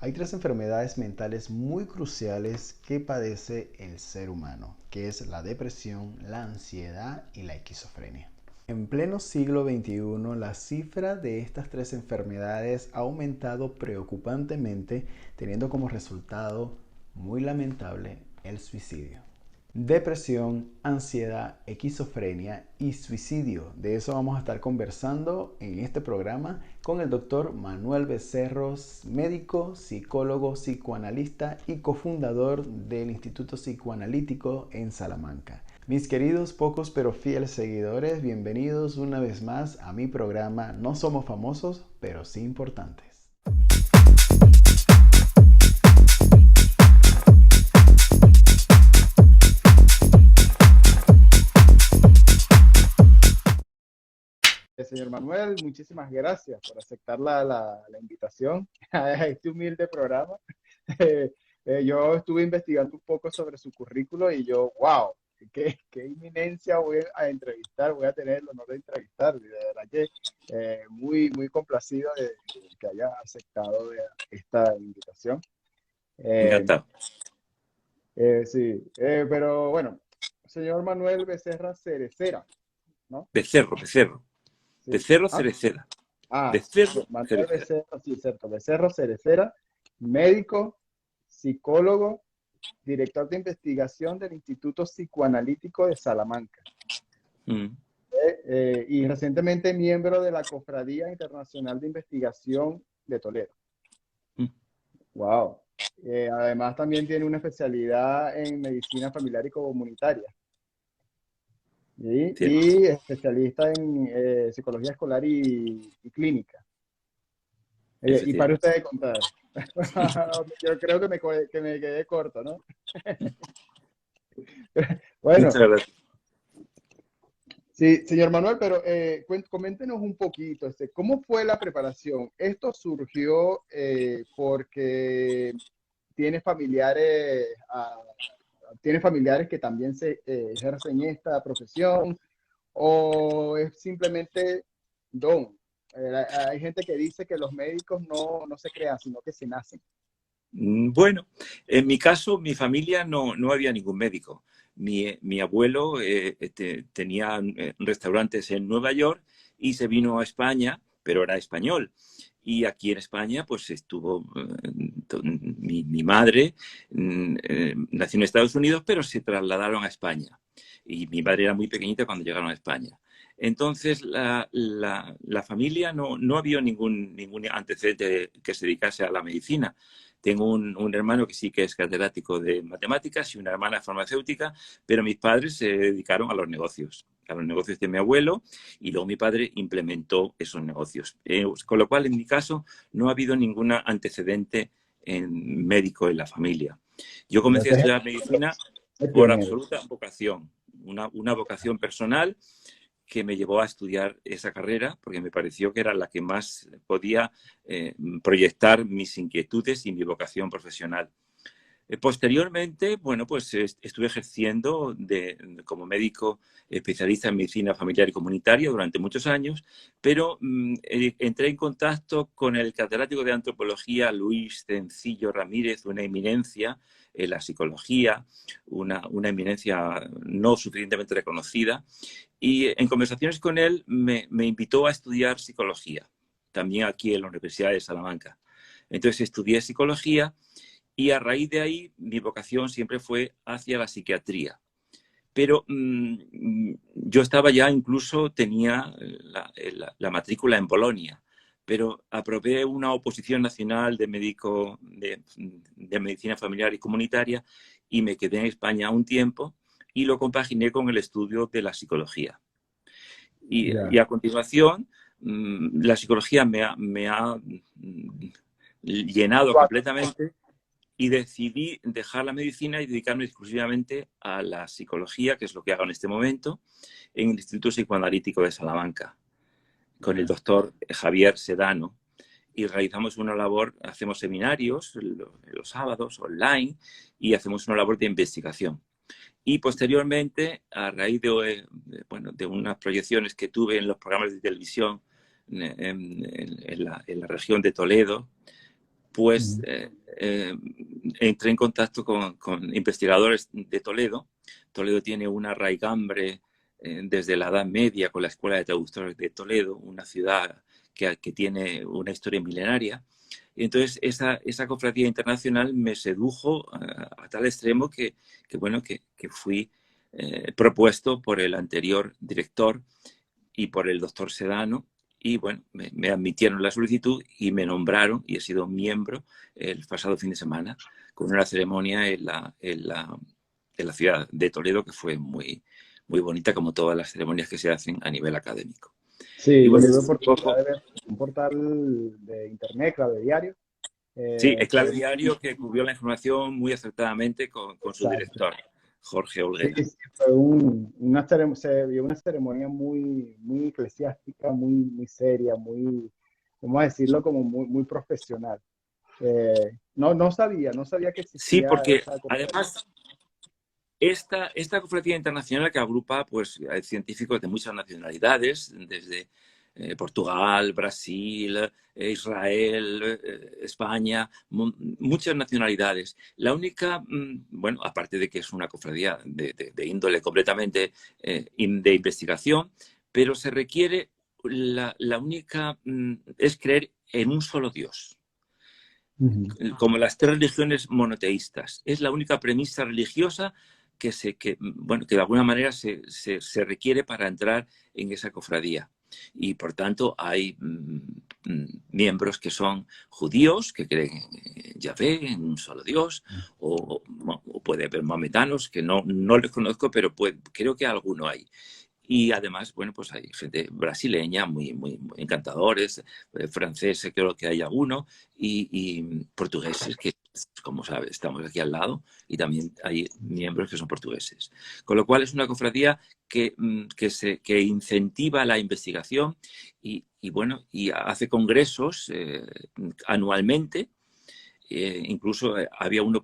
Hay tres enfermedades mentales muy cruciales que padece el ser humano, que es la depresión, la ansiedad y la esquizofrenia. En pleno siglo XXI, la cifra de estas tres enfermedades ha aumentado preocupantemente, teniendo como resultado muy lamentable el suicidio. Depresión, ansiedad, esquizofrenia y suicidio. De eso vamos a estar conversando en este programa con el doctor Manuel Becerros, médico, psicólogo, psicoanalista y cofundador del Instituto Psicoanalítico en Salamanca. Mis queridos, pocos pero fieles seguidores, bienvenidos una vez más a mi programa. No somos famosos, pero sí importantes. Señor Manuel, muchísimas gracias por aceptar la invitación a este humilde programa. Yo estuve investigando un poco sobre su currículo y yo, wow, qué inminencia voy a entrevistar, voy a tener el honor de entrevistar. Y de verdad que muy complacido de que haya aceptado esta invitación. Eh, Encantado. sí, pero bueno, señor Manuel Becerra Cerecera, ¿no? Becerro, Becerro. Sí. Becerro Ah, Cereceda. Ah, Becerro Manuel Cereceda. Becerro, sí, cierto. Becerro Cerecera, médico, psicólogo, director de investigación del Instituto Psicoanalítico de Salamanca. Mm, Y recientemente miembro de la Cofradía Internacional de Investigación de Toledo. mm. Wow. Además también tiene una especialidad en medicina familiar y comunitaria. Cierto. Y especialista en psicología escolar y clínica. Y para Efectivamente. usted de contar. Yo creo que me quedé corto, ¿no? Muchas Bueno, gracias. sí, señor Manuel, pero coméntenos un poquito, ¿cómo fue la preparación? ¿Esto surgió porque tiene familiares, tiene familiares que también se ejercen esta profesión o es simplemente don? Hay gente que dice que los médicos no se crean, sino que se nacen. Bueno, en mi caso, mi familia no había ningún médico. Mi abuelo tenía restaurantes en Nueva York y se vino a España, pero era español. Y aquí en España, pues estuvo mi madre, nació en Estados Unidos, pero se trasladaron a España. Y mi madre era muy pequeñita cuando llegaron a España. Entonces, la familia no había ningún antecedente que se dedicase a la medicina. Tengo un hermano que sí que es catedrático de matemáticas y una hermana farmacéutica, pero mis padres se dedicaron a los negocios de mi abuelo, y luego mi padre implementó esos negocios. Con lo cual, en mi caso, no ha habido ningún antecedente médico en la familia. Yo comencé a Entonces, estudiar medicina es por pionero. absoluta vocación, una vocación personal que me llevó a estudiar esa carrera porque me pareció que era la que más podía proyectar mis inquietudes y mi vocación profesional. Posteriormente, bueno, pues estuve ejerciendo como médico especialista en medicina familiar y comunitaria durante muchos años, pero entré en contacto con el catedrático de antropología Luis Cencillo Ramírez, una eminencia en la psicología, una eminencia no suficientemente reconocida, y en conversaciones con él me invitó a estudiar psicología, también aquí en la Universidad de Salamanca. Entonces estudié psicología y a raíz de ahí mi vocación siempre fue hacia la psiquiatría. Pero yo estaba ya, incluso tenía la matrícula en Bolonia, pero aprobé una oposición nacional de médico de medicina familiar y comunitaria y me quedé en España un tiempo y lo compaginé con el estudio de la psicología. Y Ya. a continuación, la psicología me ha llenado completamente y decidí dejar la medicina y dedicarme exclusivamente a la psicología, que es lo que hago en este momento, en el Instituto Psicoanalítico de Salamanca, con el Ya. doctor Javier Sedano. Y realizamos una labor, hacemos seminarios los sábados online y hacemos una labor de investigación. Y posteriormente, a raíz bueno, de unas proyecciones que tuve en los programas de televisión en la región de Toledo, pues entré en contacto con investigadores de Toledo. Toledo tiene una raigambre desde la Edad Media con la Escuela de Traductores de Toledo, una ciudad que tiene una historia milenaria. Y entonces esa cofradía internacional me sedujo a tal extremo que fui propuesto por el anterior director y por el doctor Sedano. Y bueno, me admitieron la solicitud y me nombraron, y he sido miembro el pasado fin de semana con una ceremonia en la ciudad de Toledo que fue muy, muy bonita, como todas las ceremonias que se hacen a nivel académico. Y Sí, yo bueno, tuve oportunidad de ver un portal de internet, Clave Diario. sí, es Fue Clave Diario que cubrió la información muy acertadamente con su exacto. director, Jorge Sí, Olguera. sí, fue se vio una ceremonia muy, muy eclesiástica, muy, muy seria, muy, vamos a decirlo, como muy, muy profesional. No sabía que Sí, existía porque esa cofradía. además esta cofradía internacional que agrupa pues, a científicos de muchas nacionalidades, desde Portugal, Brasil, Israel, España, muchas nacionalidades. La única, bueno, aparte de que es una cofradía de índole completamente de investigación, pero se requiere, la única es creer en un solo Dios, como las tres religiones monoteístas. Es la única premisa religiosa bueno, que de alguna manera se requiere para entrar en esa cofradía. Y por tanto hay miembros que son judíos, que creen en Yahvé, en un solo Dios, o puede haber maometanos, que no les conozco, pero creo que alguno hay. Y además, bueno, pues hay gente brasileña, muy, muy, muy encantadores, franceses, creo que hay alguno, y portugueses, que como sabes, estamos aquí al lado, y también hay miembros que son portugueses. Con lo cual es una cofradía que incentiva la investigación bueno, y hace congresos anualmente. Incluso había uno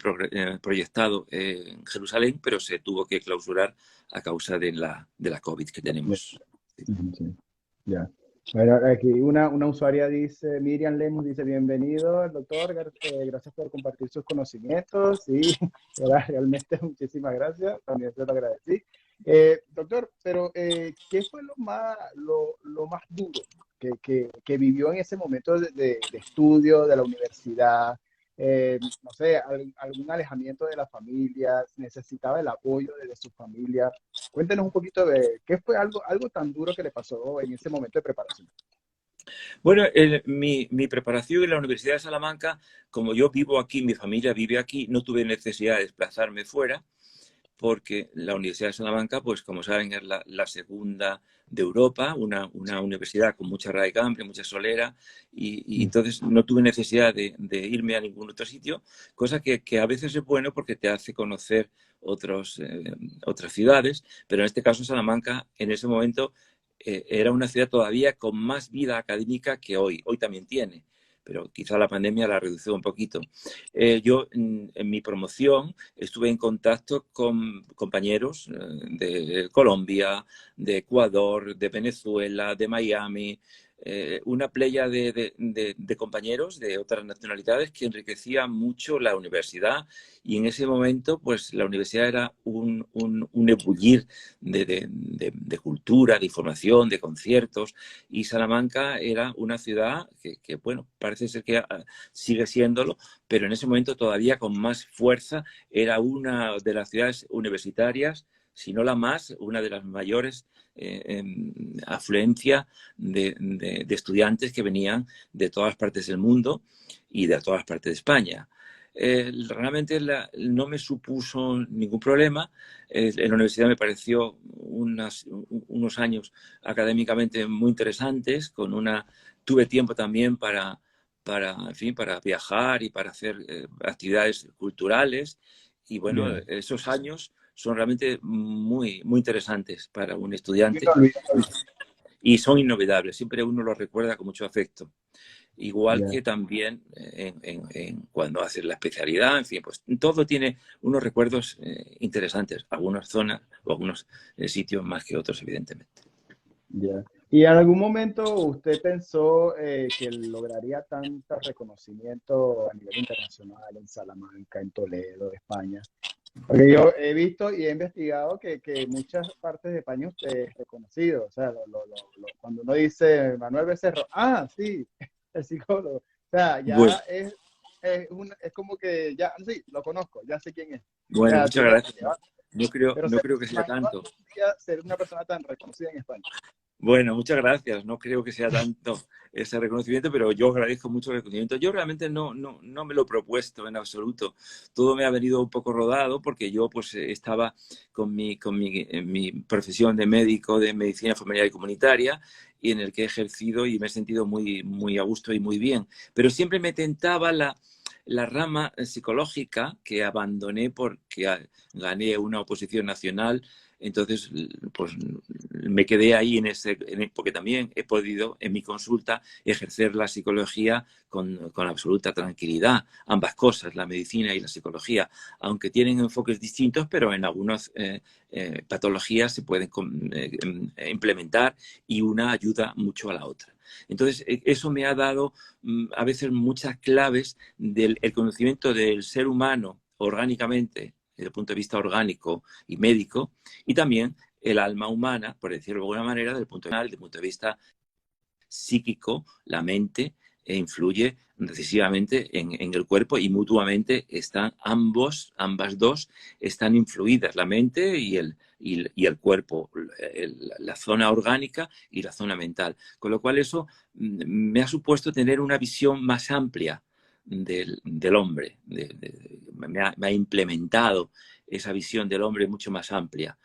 proyectado en Jerusalén, pero se tuvo que clausurar a causa de la COVID que tenemos. Sí, ya. Bueno, aquí una usuaria dice, Miriam Lemos dice, bienvenido, doctor, gracias por compartir sus conocimientos. Sí, realmente muchísimas gracias, también se lo agradecí. Doctor, pero ¿qué fue lo más duro que vivió en ese momento de estudio de la universidad? No sé, algún alejamiento de la familia, necesitaba el apoyo de su familia. Cuéntenos un poquito de qué fue algo tan duro que le pasó en ese momento de preparación. Bueno, mi preparación en la Universidad de Salamanca, como yo vivo aquí, mi familia vive aquí, no tuve necesidad de desplazarme fuera, porque la Universidad de Salamanca, pues como saben, es la segunda de Europa, una universidad con mucha raigambre, mucha solera, y entonces no tuve necesidad de irme a ningún otro sitio, cosa que a veces es bueno porque te hace conocer otras ciudades, pero en este caso Salamanca en ese momento era una ciudad todavía con más vida académica que hoy. Hoy también tiene, pero quizá la pandemia la redució un poquito. Yo en mi promoción estuve en contacto con compañeros de Colombia, de Ecuador, de Venezuela, de Miami, una playa de compañeros de otras nacionalidades que enriquecía mucho la universidad, y en ese momento pues la universidad era un ebullir de cultura, de información, de conciertos, y Salamanca era una ciudad que bueno, parece ser que sigue siéndolo, pero en ese momento todavía con más fuerza. Era una de las ciudades universitarias, si no la más, una de las mayores afluencia de estudiantes que venían de todas partes del mundo y de todas partes de España. Realmente no me supuso ningún problema. En la universidad me pareció unos años académicamente muy interesantes. Tuve tiempo también en fin, para viajar y para hacer actividades culturales. Y bueno, Bien. esos años son realmente muy, muy interesantes para un estudiante Inolvidable. y son inolvidables. Siempre uno los recuerda con mucho afecto. Igual Ya. que también cuando haces la especialidad, en fin, pues todo tiene unos recuerdos interesantes, algunas zonas o algunos sitios más que otros, evidentemente. Ya. ¿Y en algún momento usted pensó que lograría tanto reconocimiento a nivel internacional en Salamanca, en Toledo, España? Porque yo he visto y he investigado que muchas partes de España usted es reconocido. O sea, cuando uno dice Manuel Becerro, ah, sí, el psicólogo. O sea, Bueno, ya es como que ya, sí, lo conozco, ya sé quién es. O bueno, sea, muchas tiene, gracias. No creo, pero no se creo que sea imaginó tanto. algún día ser una persona tan reconocida en España. Bueno, muchas gracias. No creo que sea tanto ese reconocimiento, pero yo agradezco mucho el reconocimiento. Yo realmente no me lo he propuesto en absoluto. Todo me ha venido un poco rodado porque yo pues estaba mi profesión de médico de medicina familiar y comunitaria y en el que he ejercido y me he sentido muy a gusto y muy bien. Pero siempre me tentaba la rama psicológica que abandoné porque gané una oposición nacional. Entonces, pues me quedé ahí porque también he podido en mi consulta ejercer la psicología con absoluta tranquilidad. Ambas cosas, la medicina y la psicología, aunque tienen enfoques distintos, pero en algunas patologías se pueden implementar y una ayuda mucho a la otra. Entonces, eso me ha dado a veces muchas claves del conocimiento del ser humano orgánicamente, desde el punto de vista orgánico y médico, y también el alma humana, por decirlo de alguna manera, desde el punto de vista psíquico, la mente influye decisivamente en el cuerpo y mutuamente están ambas dos están influidas, la mente y el cuerpo, la zona orgánica y la zona mental. Con lo cual eso me ha supuesto tener una visión más amplia del hombre, me ha implementado esa visión del hombre mucho más amplia.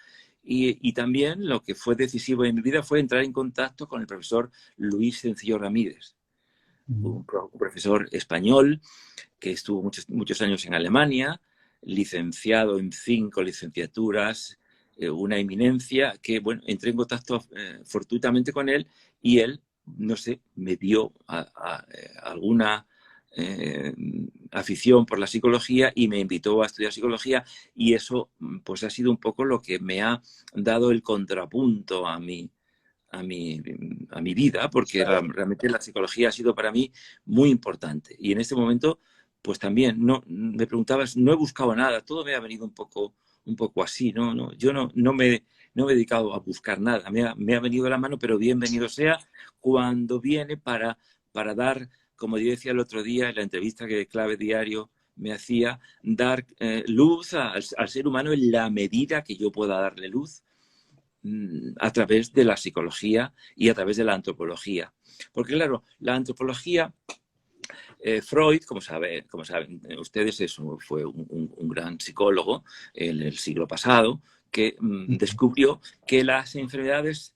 Y también lo que fue decisivo en mi vida fue entrar en contacto con el profesor Luis Sencillo Ramírez, un profesor español que estuvo muchos años en Alemania, licenciado en 5 licenciaturas, una eminencia, que bueno, entré en contacto fortuitamente con él y él, no sé, me dio alguna afición por la psicología y me invitó a estudiar psicología y eso pues ha sido un poco lo que me ha dado el contrapunto a mi vida, porque realmente la psicología ha sido para mí muy importante. Y en este momento, pues también, me preguntabas, no he buscado nada, todo me ha venido un poco así, yo no me he dedicado a buscar nada, me ha venido de la mano, pero bienvenido sea cuando viene para dar, como yo decía el otro día en la entrevista que Clave Diario me hacía, dar luz al ser humano en la medida que yo pueda darle luz a través de la psicología y a través de la antropología. Porque claro, la antropología, Freud, como saben ustedes, fue un gran psicólogo en el siglo pasado que descubrió que las enfermedades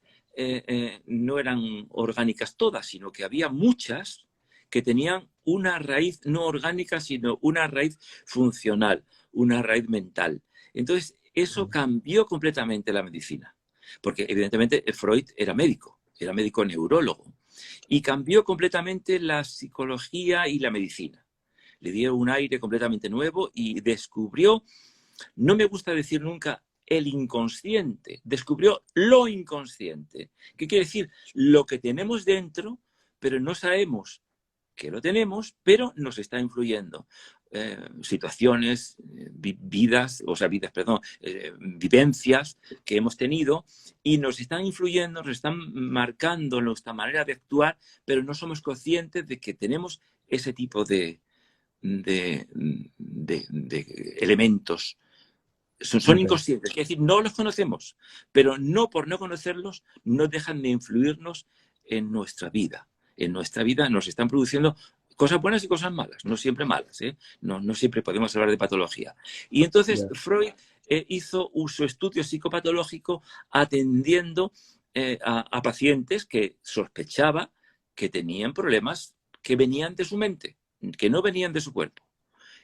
no eran orgánicas todas, sino que había muchas que tenían una raíz no orgánica, sino una raíz funcional, una raíz mental. Entonces, eso cambió completamente la medicina. Porque evidentemente Freud era médico neurólogo, y cambió completamente la psicología y la medicina. Le dio un aire completamente nuevo y descubrió, no me gusta decir nunca el inconsciente, descubrió lo inconsciente, que quiere decir lo que tenemos dentro, pero no sabemos que lo tenemos, pero nos está influyendo. Situaciones, vivencias que hemos tenido y nos están influyendo, nos están marcando nuestra manera de actuar, pero no somos conscientes de que tenemos ese tipo de elementos. Son inconscientes, es decir, no los conocemos, pero no por no conocerlos no dejan de influirnos en nuestra vida. En nuestra vida nos están produciendo cosas buenas y cosas malas, no siempre malas, ¿eh? No siempre podemos hablar de patología. Y entonces Freud hizo su estudio psicopatológico atendiendo a pacientes que sospechaba que tenían problemas que venían de su mente, que no venían de su cuerpo.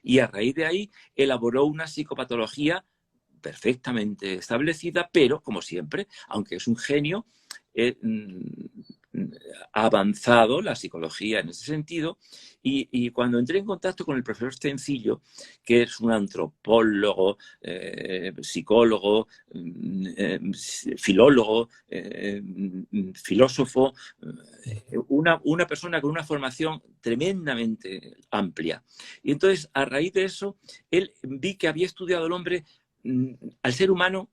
Y a raíz de ahí elaboró una psicopatología perfectamente establecida, pero, como siempre, aunque es un genio, ha avanzado la psicología en ese sentido, y cuando entré en contacto con el profesor Stencillo, que es un antropólogo, psicólogo, filólogo, filósofo, una persona con una formación tremendamente amplia. Y entonces, a raíz de eso, él vi que había estudiado al hombre, al ser humano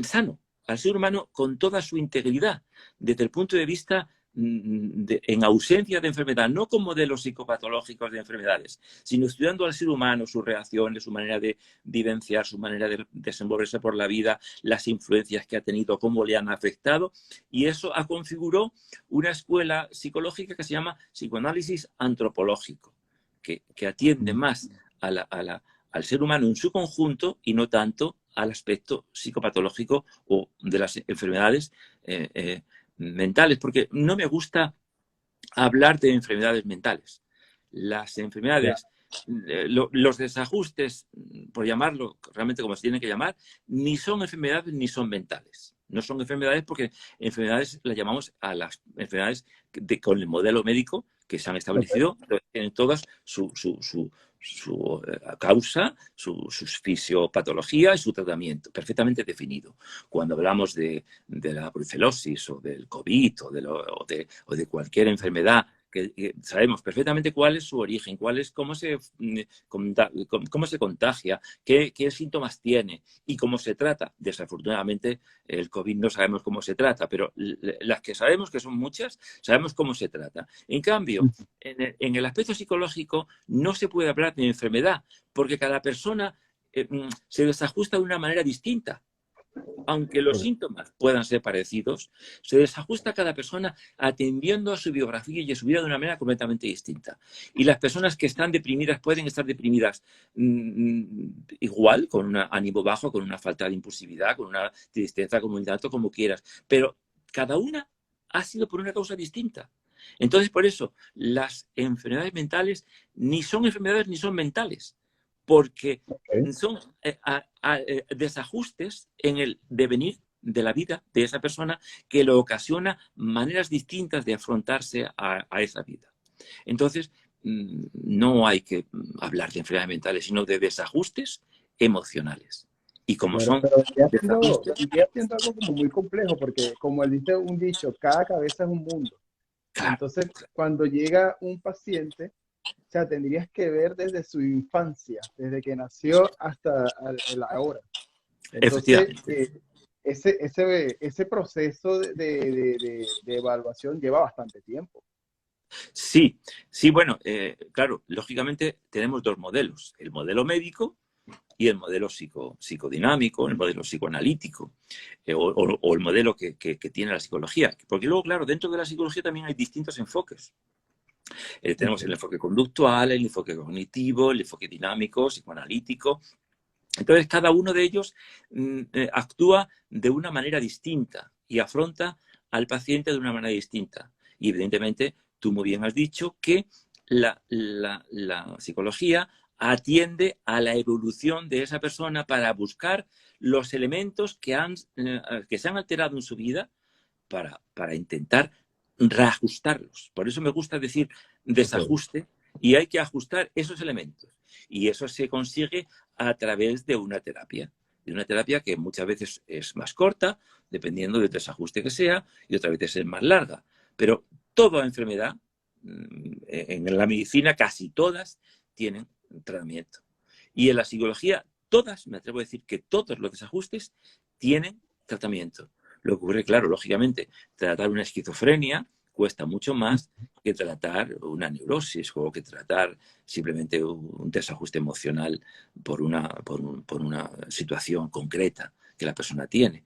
sano, al ser humano con toda su integridad, desde el punto de vista en ausencia de enfermedad, no con modelos psicopatológicos de enfermedades, sino estudiando al ser humano, sus reacciones, su manera de vivenciar, su manera de desenvolverse por la vida, las influencias que ha tenido, cómo le han afectado, y eso configuró una escuela psicológica que se llama psicoanálisis antropológico, que atiende más al ser humano en su conjunto y no tanto al aspecto psicopatológico o de las enfermedades mentales, porque no me gusta hablar de enfermedades mentales. Las enfermedades, los desajustes, por llamarlo realmente como se tienen que llamar, ni son enfermedades ni son mentales. No son enfermedades porque enfermedades las llamamos a las enfermedades con el modelo médico que se han establecido, tienen todas su causa, su fisiopatología y su tratamiento perfectamente definido. Cuando hablamos de la brucelosis o del COVID o de cualquier enfermedad, que sabemos perfectamente cuál es su origen, cómo se contagia, qué síntomas tiene y cómo se trata. Desafortunadamente, el COVID no sabemos cómo se trata, pero las que sabemos, que son muchas, sabemos cómo se trata. En cambio, en el aspecto psicológico no se puede hablar de enfermedad, porque cada persona se desajusta de una manera distinta. Aunque los síntomas puedan ser parecidos, se desajusta a cada persona atendiendo a su biografía y a su vida de una manera completamente distinta. Y las personas que están deprimidas pueden estar deprimidas igual, con un ánimo bajo, con una falta de impulsividad, con una tristeza, con un llanto, como quieras. Pero cada una ha sido por una causa distinta. Entonces, por eso, las enfermedades mentales ni son enfermedades ni son mentales, porque son desajustes en el devenir de la vida de esa persona que lo ocasiona maneras distintas de afrontarse a esa vida. Entonces, no hay que hablar de enfermedades mentales, sino de desajustes emocionales. Y como son Pero ya siendo algo como muy complejo, porque como él dice un dicho, cada cabeza es un mundo. claro, Entonces, cuando llega un paciente, o sea, tendrías que ver desde su infancia, desde que nació hasta la hora. Entonces, efectivamente. ese proceso de evaluación lleva bastante tiempo. Sí, bueno, claro, lógicamente tenemos dos modelos, el modelo médico y el modelo psicodinámico, el modelo psicoanalítico, o el modelo que tiene la psicología. Porque luego, claro, dentro de la psicología también hay distintos enfoques. Tenemos el enfoque conductual, el enfoque cognitivo, el enfoque dinámico, psicoanalítico. Entonces, cada uno de ellos actúa de una manera distinta y afronta al paciente de una manera distinta. Y evidentemente, tú muy bien has dicho que la psicología atiende a la evolución de esa persona para buscar los elementos que se han alterado en su vida para intentar reajustarlos. Por eso me gusta decir desajuste, y hay que ajustar esos elementos. Y eso se consigue a través de una terapia que muchas veces es más corta, dependiendo del desajuste que sea, y otras veces es más larga. Pero toda enfermedad, en la medicina casi todas, tienen tratamiento. Y en la psicología, todas, me atrevo a decir que todos los desajustes tienen tratamiento. Lo que ocurre, claro, lógicamente, tratar una esquizofrenia cuesta mucho más que tratar una neurosis o que tratar simplemente un desajuste emocional por una situación concreta que la persona tiene.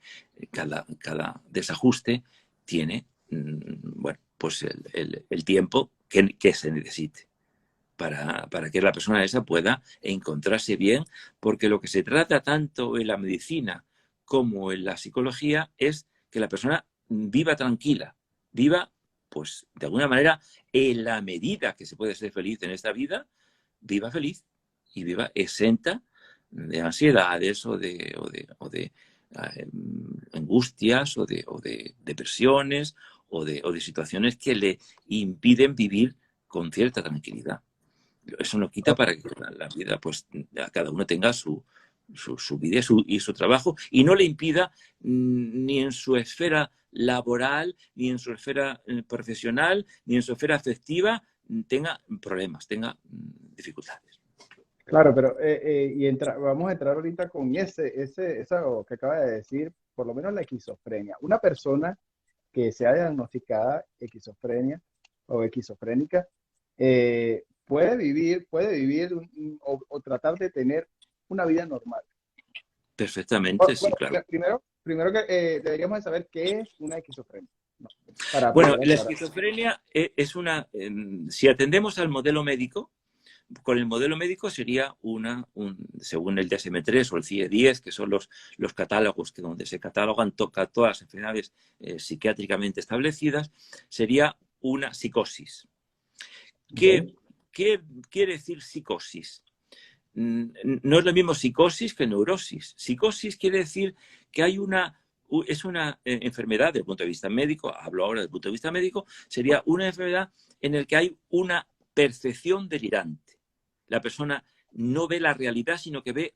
Cada desajuste tiene, bueno, pues el tiempo que se necesite para que la persona esa pueda encontrarse bien, porque lo que se trata tanto en la medicina como en la psicología es que la persona viva tranquila, viva, pues, de alguna manera, en la medida que se puede ser feliz en esta vida, viva feliz y viva exenta de ansiedades o de angustias o de depresiones o de situaciones que le impiden vivir con cierta tranquilidad. Eso no quita para que la vida, pues, a cada uno tenga su vida y su trabajo, y no le impida ni en su esfera laboral, ni en su esfera profesional, ni en su esfera afectiva, tenga problemas, tenga dificultades. Claro, pero vamos a entrar ahorita con eso que acaba de decir, por lo menos la esquizofrenia. Una persona que sea diagnosticada esquizofrenia o esquizofrénica puede vivir o tratar de tener una vida normal. Perfectamente, sí, Bueno, claro. primero que deberíamos de saber qué es una esquizofrenia. No, Bueno, poder la aclarar. esquizofrenia es una, si atendemos al modelo médico, con el modelo médico sería según el DSM-3 o el CIE-10, que son los catálogos donde se catalogan todas las enfermedades psiquiátricamente establecidas, sería una psicosis. ¿Qué quiere decir psicosis? No es lo mismo psicosis que neurosis. Psicosis quiere decir que es una enfermedad desde el punto de vista médico, hablo ahora desde el punto de vista médico, sería una enfermedad en la que hay una percepción delirante. La persona no ve la realidad, sino que ve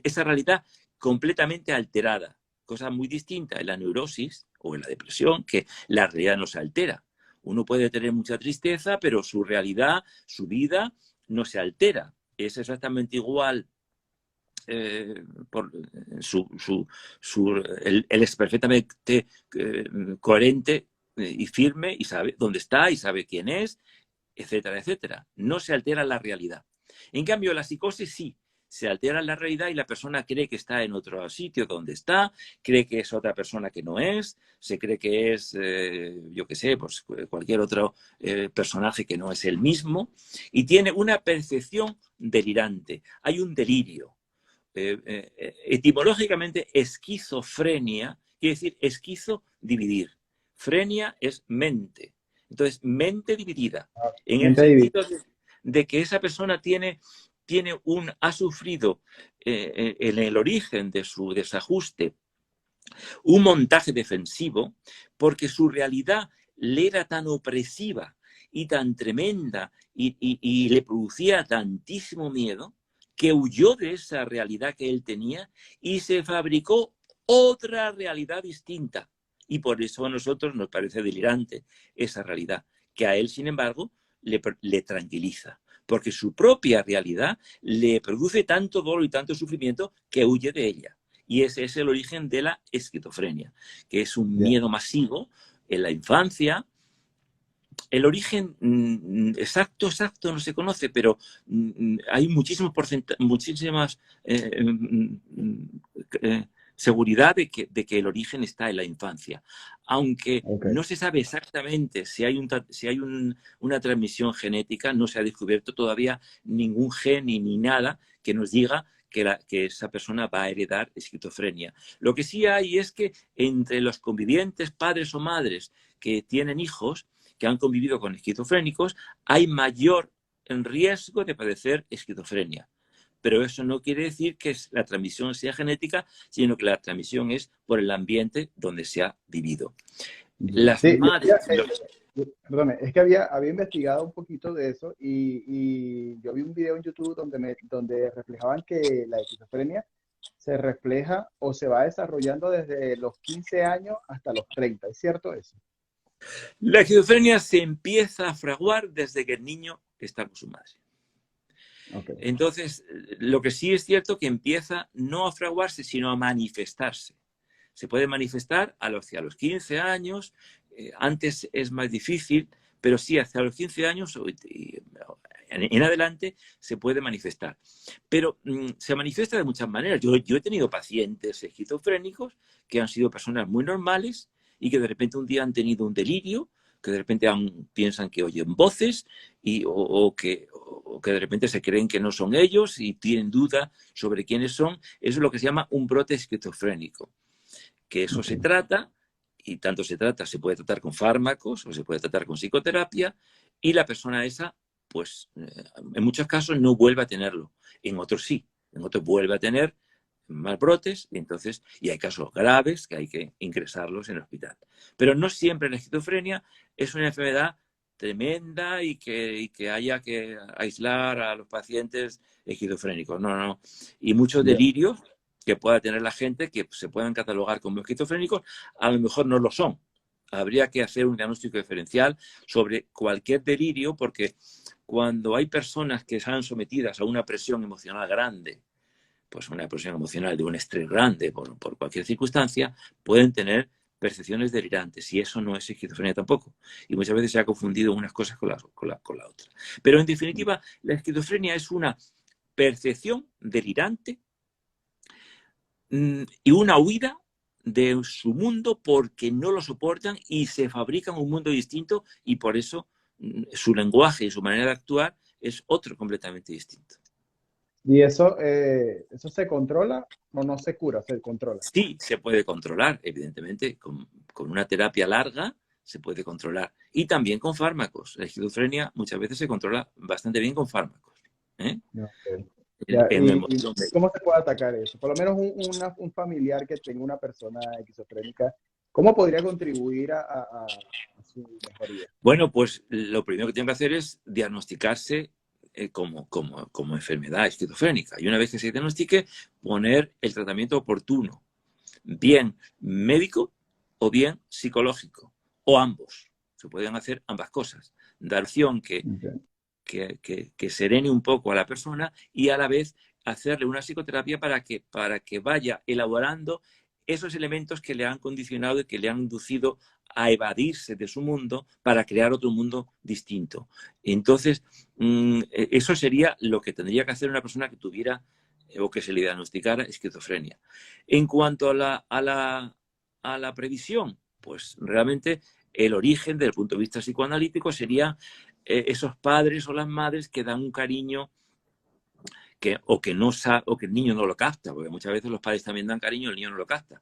esa realidad completamente alterada. Cosa muy distinta en la neurosis o en la depresión, que la realidad no se altera. Uno puede tener mucha tristeza, pero su realidad, su vida, no se altera. Es exactamente igual. Él es perfectamente coherente y firme y sabe dónde está y sabe quién es, etcétera, etcétera. No se altera la realidad. En cambio, la psicosis sí, se altera la realidad y la persona cree que está en otro sitio donde está, cree que es otra persona que no es, se cree que es, yo qué sé, pues cualquier otro personaje que no es el mismo, y tiene una percepción delirante. Hay un delirio. Etimológicamente, esquizofrenia quiere decir esquizo, dividir. Frenia es mente. Entonces, mente dividida, en el sentido de que esa persona ha sufrido en el origen de su desajuste un montaje defensivo porque su realidad le era tan opresiva y tan tremenda y le producía tantísimo miedo que huyó de esa realidad que él tenía y se fabricó otra realidad distinta. Y por eso a nosotros nos parece delirante esa realidad, que a él, sin embargo, le tranquiliza, porque su propia realidad le produce tanto dolor y tanto sufrimiento que huye de ella. Y ese es el origen de la esquizofrenia, que es un miedo masivo en la infancia. El origen exacto no se conoce, pero hay muchísimas seguridad de que el origen está en la infancia. Aunque no se sabe exactamente si hay una transmisión genética, no se ha descubierto todavía ningún gen ni nada que nos diga que esa persona va a heredar esquizofrenia. Lo que sí hay es que entre los convivientes, padres o madres que tienen hijos, que han convivido con esquizofrénicos, hay mayor riesgo de padecer esquizofrenia. Pero eso no quiere decir que la transmisión sea genética, sino que la transmisión es por el ambiente donde se ha vivido. Las madres... Perdón, es que había investigado un poquito de eso y yo vi un video en YouTube donde reflejaban que la esquizofrenia se refleja o se va desarrollando desde los 15 años hasta los 30. ¿Es cierto eso? La esquizofrenia se empieza a fraguar desde que el niño está con su madre. Okay. Entonces, lo que sí es cierto que empieza no a fraguarse, sino a manifestarse. Se puede manifestar hacia los 15 años, antes es más difícil, pero sí hacia los 15 años en adelante se puede manifestar. Pero se manifiesta de muchas maneras. Yo he tenido pacientes esquizofrénicos que han sido personas muy normales y que de repente un día han tenido un delirio, que de repente piensan que oyen voces o que de repente se creen que no son ellos y tienen duda sobre quiénes son. Eso es lo que se llama un brote esquizofrénico. Que eso se trata, y tanto se puede tratar con fármacos o se puede tratar con psicoterapia, y la persona esa, pues en muchos casos no vuelve a tenerlo. En otros sí, en otros vuelve a tener más brotes, y hay casos graves que hay que ingresarlos en el hospital. Pero no siempre la esquizofrenia es una enfermedad tremenda y que haya que aislar a los pacientes esquizofrénicos. No, no. Y muchos delirios que pueda tener la gente que se puedan catalogar como esquizofrénicos, a lo mejor no lo son. Habría que hacer un diagnóstico diferencial sobre cualquier delirio, porque cuando hay personas que están sometidas a una presión emocional grande, pues una presión emocional de un estrés grande por cualquier circunstancia, pueden tener percepciones delirantes, y eso no es esquizofrenia tampoco. Y muchas veces se ha confundido unas cosas con la otra. Pero en definitiva, la esquizofrenia es una percepción delirante y una huida de su mundo porque no lo soportan y se fabrican un mundo distinto, y por eso su lenguaje y su manera de actuar es otro completamente distinto. ¿Y eso se controla o no se cura? Se controla. Sí, se puede controlar, evidentemente, con una terapia larga se puede controlar. Y también con fármacos. La esquizofrenia muchas veces se controla bastante bien con fármacos. Okay. En ¿Y emoción cómo se puede atacar eso? Por lo menos un familiar que tenga una persona esquizofrénica, ¿cómo podría contribuir a su mejoría? Bueno, pues lo primero que tiene que hacer es diagnosticarse como enfermedad esquizofrénica. Y una vez que se diagnostique, poner el tratamiento oportuno, bien médico o bien psicológico, o ambos. Se pueden hacer ambas cosas. Dar opción que serene un poco a la persona, y a la vez hacerle una psicoterapia para que vaya elaborando esos elementos que le han condicionado y que le han inducido a evadirse de su mundo para crear otro mundo distinto. Entonces, eso sería lo que tendría que hacer una persona que tuviera o que se le diagnosticara esquizofrenia. En cuanto a la previsión, pues realmente el origen, desde el punto de vista psicoanalítico, sería esos padres o las madres que dan un cariño o que el niño no lo capta, porque muchas veces los padres también dan cariño y el niño no lo capta.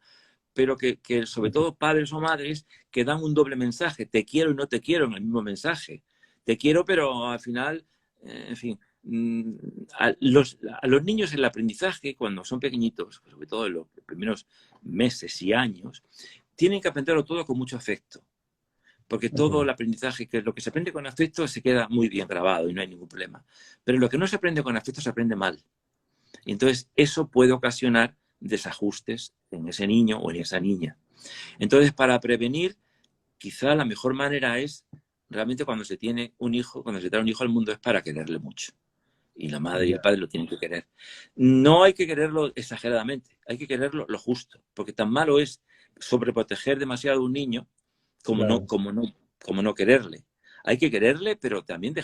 Pero que sobre todo padres o madres que dan un doble mensaje, te quiero y no te quiero en el mismo mensaje. Te quiero, pero al final, en fin, a los niños en el aprendizaje, cuando son pequeñitos, sobre todo en los primeros meses y años, tienen que aprenderlo todo con mucho afecto. Porque todo el aprendizaje, que lo que se aprende con afecto, se queda muy bien grabado y no hay ningún problema. Pero lo que no se aprende con afecto se aprende mal. Y entonces eso puede ocasionar desajustes en ese niño o en esa niña. Entonces, para prevenir, quizá la mejor manera es, realmente cuando se tiene un hijo, cuando se trae un hijo al mundo, es para quererle mucho. Y la madre y el padre lo tienen que querer. No hay que quererlo exageradamente, hay que quererlo lo justo, porque tan malo es sobreproteger demasiado a un niño como no quererle. Hay que quererle, pero también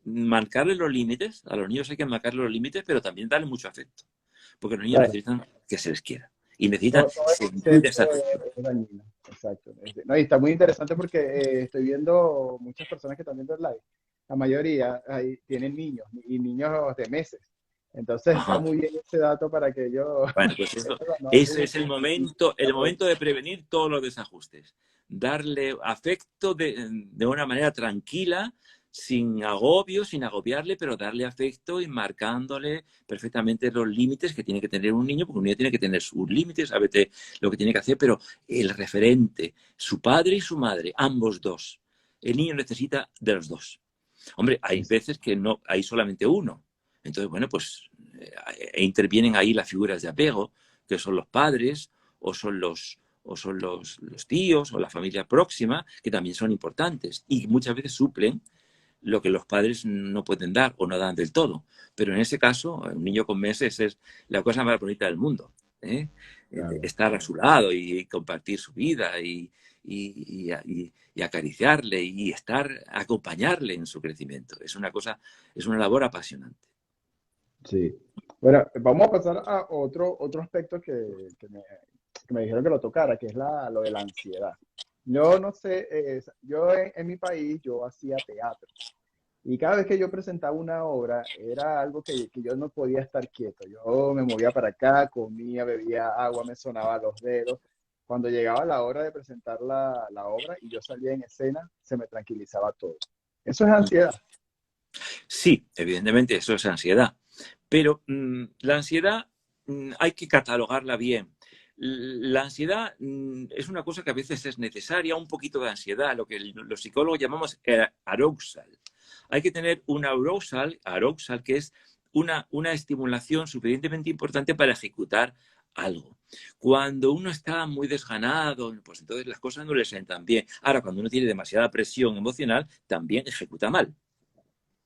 marcarle los límites. A los niños hay que marcarle los límites, pero también darle mucho afecto. Porque los niños necesitan que se les quiera. Y necesitan sentir esa afección. Es dañino. Exacto. No, y está muy interesante porque estoy viendo muchas personas que están viendo el live. La mayoría tienen niños y niños de meses. Entonces está muy bien ese dato para que ellos... Bueno, pues ese es el momento de prevenir todos los desajustes. Darle afecto de una manera tranquila, sin agobio, sin agobiarle, pero darle afecto y marcándole perfectamente los límites que tiene que tener un niño, porque un niño tiene que tener sus límites, sabe lo que tiene que hacer, pero el referente, su padre y su madre, ambos dos. El niño necesita de los dos. Hombre, hay veces que no hay solamente uno. Entonces, bueno, pues intervienen ahí las figuras de apego, que son los padres, o son los tíos, o la familia próxima, que también son importantes y muchas veces suplen lo que los padres no pueden dar o no dan del todo. Pero en ese caso, un niño con meses es la cosa más bonita del mundo. Estar a su lado y compartir su vida y acariciarle y acompañarle en su crecimiento. Es una labor apasionante. Sí. Bueno, vamos a pasar a otro aspecto que me dijeron que lo tocara, que es lo de la ansiedad. Yo no sé, yo en mi país yo hacía teatro y cada vez que yo presentaba una obra era algo que yo no podía estar quieto. Yo me movía para acá, comía, bebía agua, me sonaba los dedos. Cuando llegaba la hora de presentar la obra y yo salía en escena, se me tranquilizaba todo. Eso es ansiedad. Sí, evidentemente eso es ansiedad. Pero la ansiedad hay que catalogarla bien. La ansiedad es una cosa que a veces es necesaria, un poquito de ansiedad, lo que los psicólogos llamamos arousal. Hay que tener un arousal que es una estimulación suficientemente importante para ejecutar algo. Cuando uno está muy desganado, pues entonces las cosas no le salen tan bien. Ahora, cuando uno tiene demasiada presión emocional, también ejecuta mal.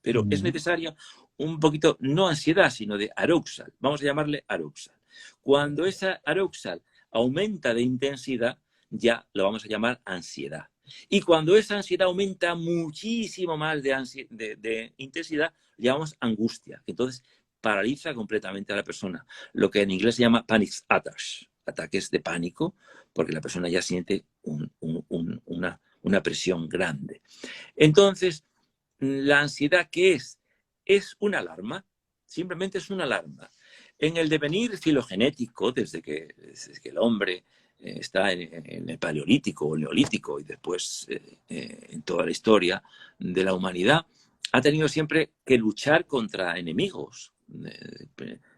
Pero es necesaria un poquito, no ansiedad, sino de arousal. Vamos a llamarle arousal. Cuando esa arousal aumenta de intensidad, ya lo vamos a llamar ansiedad. Y cuando esa ansiedad aumenta muchísimo más de intensidad, le llamamos angustia. Entonces paraliza completamente a la persona. Lo que en inglés se llama panic attacks, ataques de pánico, porque la persona ya siente una presión grande. Entonces, la ansiedad, ¿qué es? Es una alarma, simplemente es una alarma. En el devenir filogenético, desde que el hombre está en el paleolítico o neolítico y después en toda la historia de la humanidad, ha tenido siempre que luchar contra enemigos.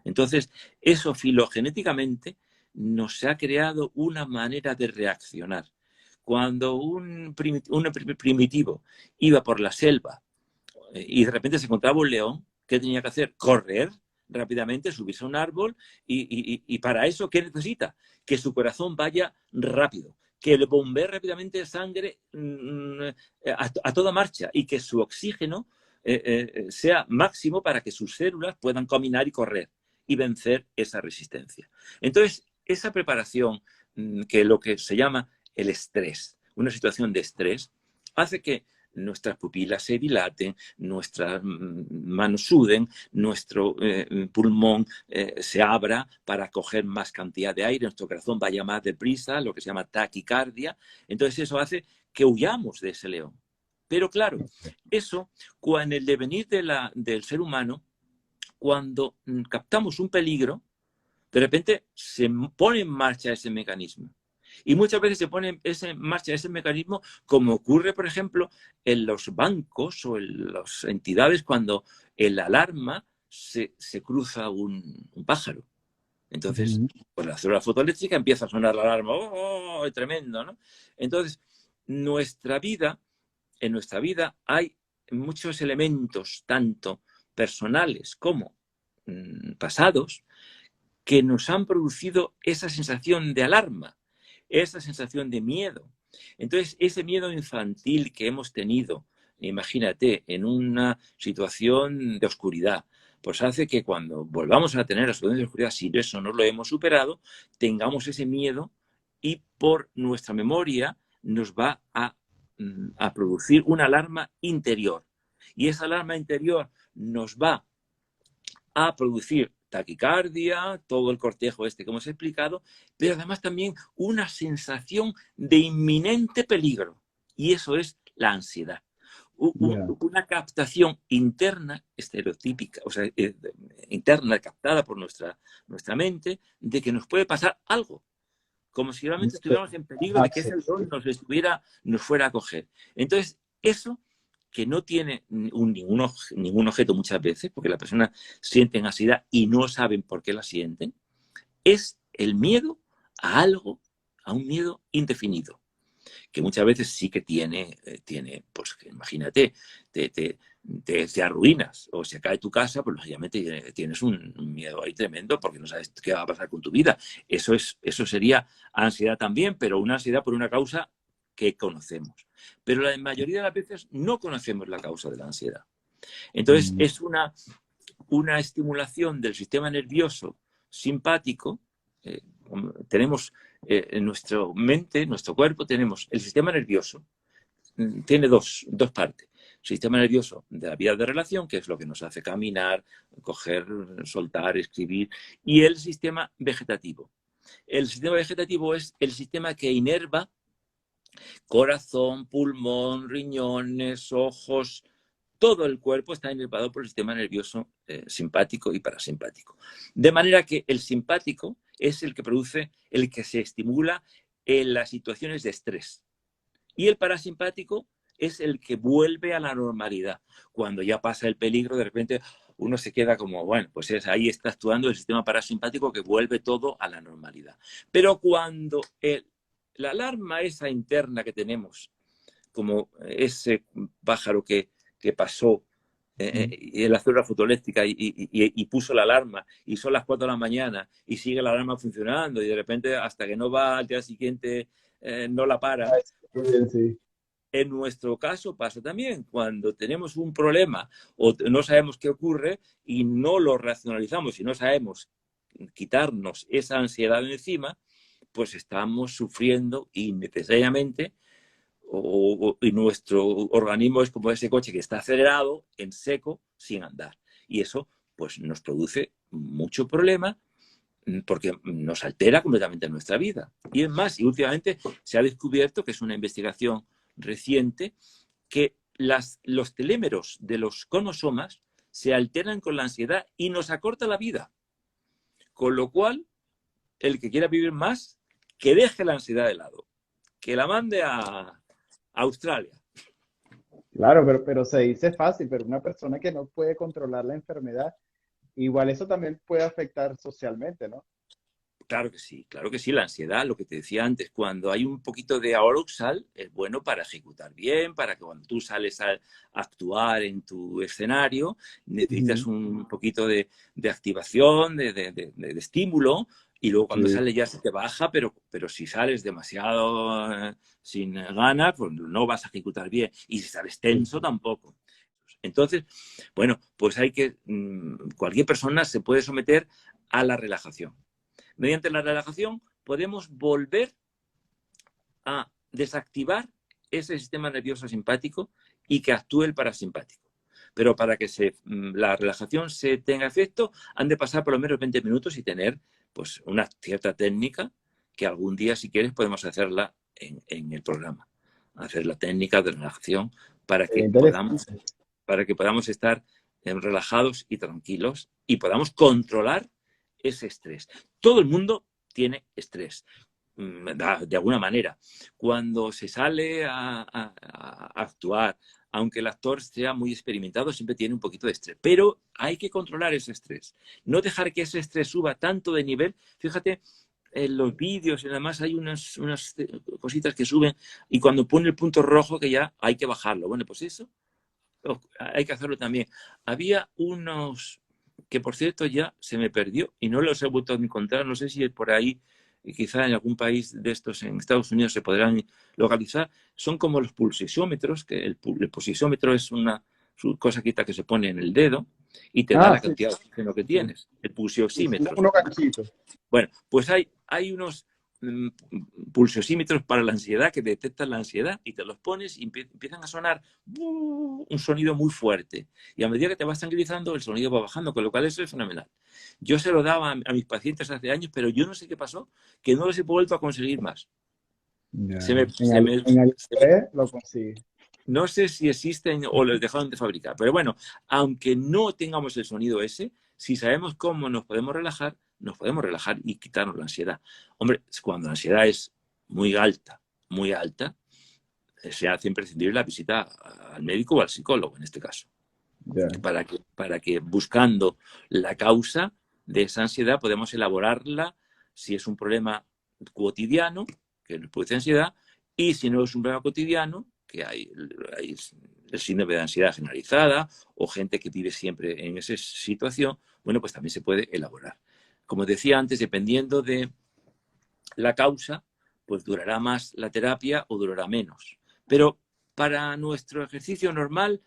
Entonces, eso filogenéticamente nos ha creado una manera de reaccionar. Cuando un primitivo iba por la selva y de repente se encontraba un león, ¿qué tenía que hacer? Correr rápidamente, subirse a un árbol y para eso, ¿qué necesita? Que su corazón vaya rápido, que le bombee rápidamente sangre a toda marcha y que su oxígeno sea máximo para que sus células puedan caminar y correr y vencer esa resistencia. Entonces, esa preparación, que lo que se llama el estrés, una situación de estrés, hace que nuestras pupilas se dilaten, nuestras manos suden, nuestro pulmón se abra para coger más cantidad de aire, nuestro corazón vaya más deprisa, lo que se llama taquicardia. Entonces eso hace que huyamos de ese león. Pero claro, eso, en el devenir del ser humano, cuando captamos un peligro, de repente se pone en marcha ese mecanismo. Y muchas veces se pone en marcha ese mecanismo, como ocurre, por ejemplo, en los bancos o en las entidades cuando en la alarma se cruza un pájaro. Entonces, por la célula fotoeléctrica empieza a sonar la alarma. ¡Oh, tremendo! ¿No? Entonces, en nuestra vida hay muchos elementos, tanto personales como pasados, que nos han producido esa sensación de alarma, esa sensación de miedo. Entonces, ese miedo infantil que hemos tenido, imagínate, en una situación de oscuridad, pues hace que cuando volvamos a tener la situación de oscuridad, si eso no lo hemos superado, tengamos ese miedo y por nuestra memoria nos va a producir una alarma interior. Y esa alarma interior nos va a producir taquicardia, todo el cortejo que hemos explicado, pero además también una sensación de inminente peligro. Y eso es la ansiedad. Una captación interna, estereotípica, o sea, interna, captada por nuestra mente, de que nos puede pasar algo. Como si realmente estuviéramos en peligro de que ese león nos fuera a coger. Entonces, eso, que no tiene ningún objeto muchas veces, porque la persona siente ansiedad y no saben por qué la sienten, es el miedo a algo, a un miedo indefinido, que muchas veces sí que tiene pues imagínate, te arruinas o se cae tu casa, pues lógicamente tienes un miedo ahí tremendo porque no sabes qué va a pasar con tu vida. Eso sería ansiedad también, pero una ansiedad por una causa que conocemos. Pero la mayoría de las veces no conocemos la causa de la ansiedad. Entonces es una estimulación del sistema nervioso simpático. Tenemos en nuestra mente, en nuestro cuerpo, tenemos el sistema nervioso. Tiene dos partes. El sistema nervioso de la vía de relación, que es lo que nos hace caminar, coger, soltar, escribir, y el sistema vegetativo. El sistema vegetativo es el sistema que inerva corazón, pulmón, riñones, ojos. Todo el cuerpo está inervado por el sistema nervioso simpático y parasimpático. De manera que el simpático es el que se estimula en las situaciones de estrés. Y el parasimpático es el que vuelve a la normalidad. Cuando ya pasa el peligro, de repente, uno se queda como, bueno, pues ahí está actuando el sistema parasimpático que vuelve todo a la normalidad. Pero cuando la alarma esa interna que tenemos, como ese pájaro que pasó en la célula fotoeléctrica y puso la alarma y son las 4 de la mañana y sigue la alarma funcionando y de repente hasta que no va al día siguiente no la para. Bien, sí. En nuestro caso pasa también cuando tenemos un problema o no sabemos qué ocurre y no lo racionalizamos y no sabemos quitarnos esa ansiedad de encima, pues estamos sufriendo innecesariamente y nuestro organismo es como ese coche que está acelerado, en seco, sin andar. Y eso pues nos produce mucho problema porque nos altera completamente nuestra vida. Y es más, y últimamente se ha descubierto, que es una investigación reciente, que los telómeros de los cromosomas se alteran con la ansiedad y nos acorta la vida. Con lo cual, el que quiera vivir más, que deje la ansiedad de lado, que la mande a Australia. Claro, pero se dice fácil, pero una persona que no puede controlar la enfermedad, igual eso también puede afectar socialmente, ¿no? Claro que sí, la ansiedad, lo que te decía antes, cuando hay un poquito de Oroxal, es bueno para ejecutar bien, para que cuando tú sales a actuar en tu escenario, necesitas un poquito de activación, de estímulo, y luego cuando Sí. sales ya se te baja, pero si sales demasiado sin ganas, pues no vas a ejecutar bien, y si sales tenso tampoco. Entonces, bueno, pues cualquier persona se puede someter a la relajación. Mediante la relajación podemos volver a desactivar ese sistema nervioso simpático y que actúe el parasimpático. Pero para que la relajación se tenga efecto, han de pasar por lo menos 20 minutos y tener pues, una cierta técnica que algún día, si quieres, podemos hacerla en el programa. Hacer la técnica de relajación para que Interesante. podamos estar relajados y tranquilos y podamos controlar ese estrés. Todo el mundo tiene estrés, de alguna manera. Cuando se sale a actuar, aunque el actor sea muy experimentado, siempre tiene un poquito de estrés. Pero hay que controlar ese estrés. No dejar que ese estrés suba tanto de nivel. Fíjate, en los vídeos y demás hay unas cositas que suben y cuando pone el punto rojo que ya hay que bajarlo. Bueno, pues eso hay que hacerlo también. Había unos que, por cierto, ya se me perdió y no los he vuelto a encontrar. No sé si por ahí, quizá en algún país de estos, en Estados Unidos, se podrán localizar. Son como los pulsisómetros, que el pulsisómetro es una cosa que se pone en el dedo y te da la Sí, cantidad de oxígeno que sí. tienes, el pulsioxímetro. Unos ganchitos. Bueno, pues hay unos pulsosímetros para la ansiedad que detectan la ansiedad y te los pones y empiezan a sonar un sonido muy fuerte. Y a medida que te vas tranquilizando, el sonido va bajando, con lo cual eso es fenomenal. Yo se lo daba a mis pacientes hace años, pero yo no sé qué pasó, que no los he vuelto a conseguir más. Ya. Se me, En, se me, en se me, AliExpress lo consigue. no sé si existen o los dejaron de fabricar, pero bueno, aunque no tengamos el sonido ese, si sabemos cómo nos podemos relajar y quitarnos la ansiedad. Hombre, cuando la ansiedad es muy alta, se hace imprescindible la visita al médico o al psicólogo en este caso, Ya. para que buscando la causa de esa ansiedad podemos elaborarla si es un problema cotidiano que nos produce ansiedad y si no es un problema cotidiano que hay el síndrome de ansiedad generalizada o gente que vive siempre en esa situación, bueno, pues también se puede elaborar. Como decía antes, dependiendo de la causa, pues durará más la terapia o durará menos. Pero para nuestro ejercicio normal,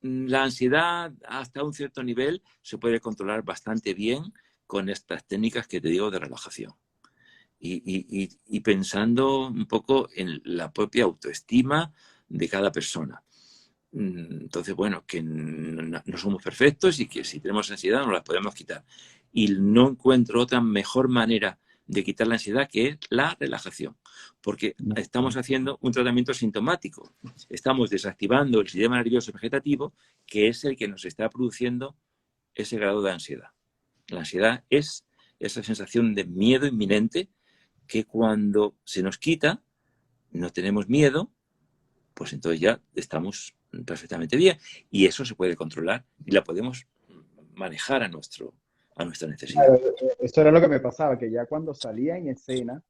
la ansiedad hasta un cierto nivel se puede controlar bastante bien con estas técnicas que te digo de relajación. Y pensando un poco en la propia autoestima de cada persona. Entonces, bueno, que no somos perfectos y que si tenemos ansiedad no la podemos quitar. Y no encuentro otra mejor manera de quitar la ansiedad que es la relajación, porque estamos haciendo un tratamiento sintomático. Estamos desactivando el sistema nervioso vegetativo, que es el que nos está produciendo ese grado de ansiedad. La ansiedad es esa sensación de miedo inminente que cuando se nos quita, no tenemos miedo, pues entonces ya estamos perfectamente bien y eso se puede controlar y la podemos manejar a nuestra necesidad. Claro, eso era lo que me pasaba, que ya cuando salía en escena,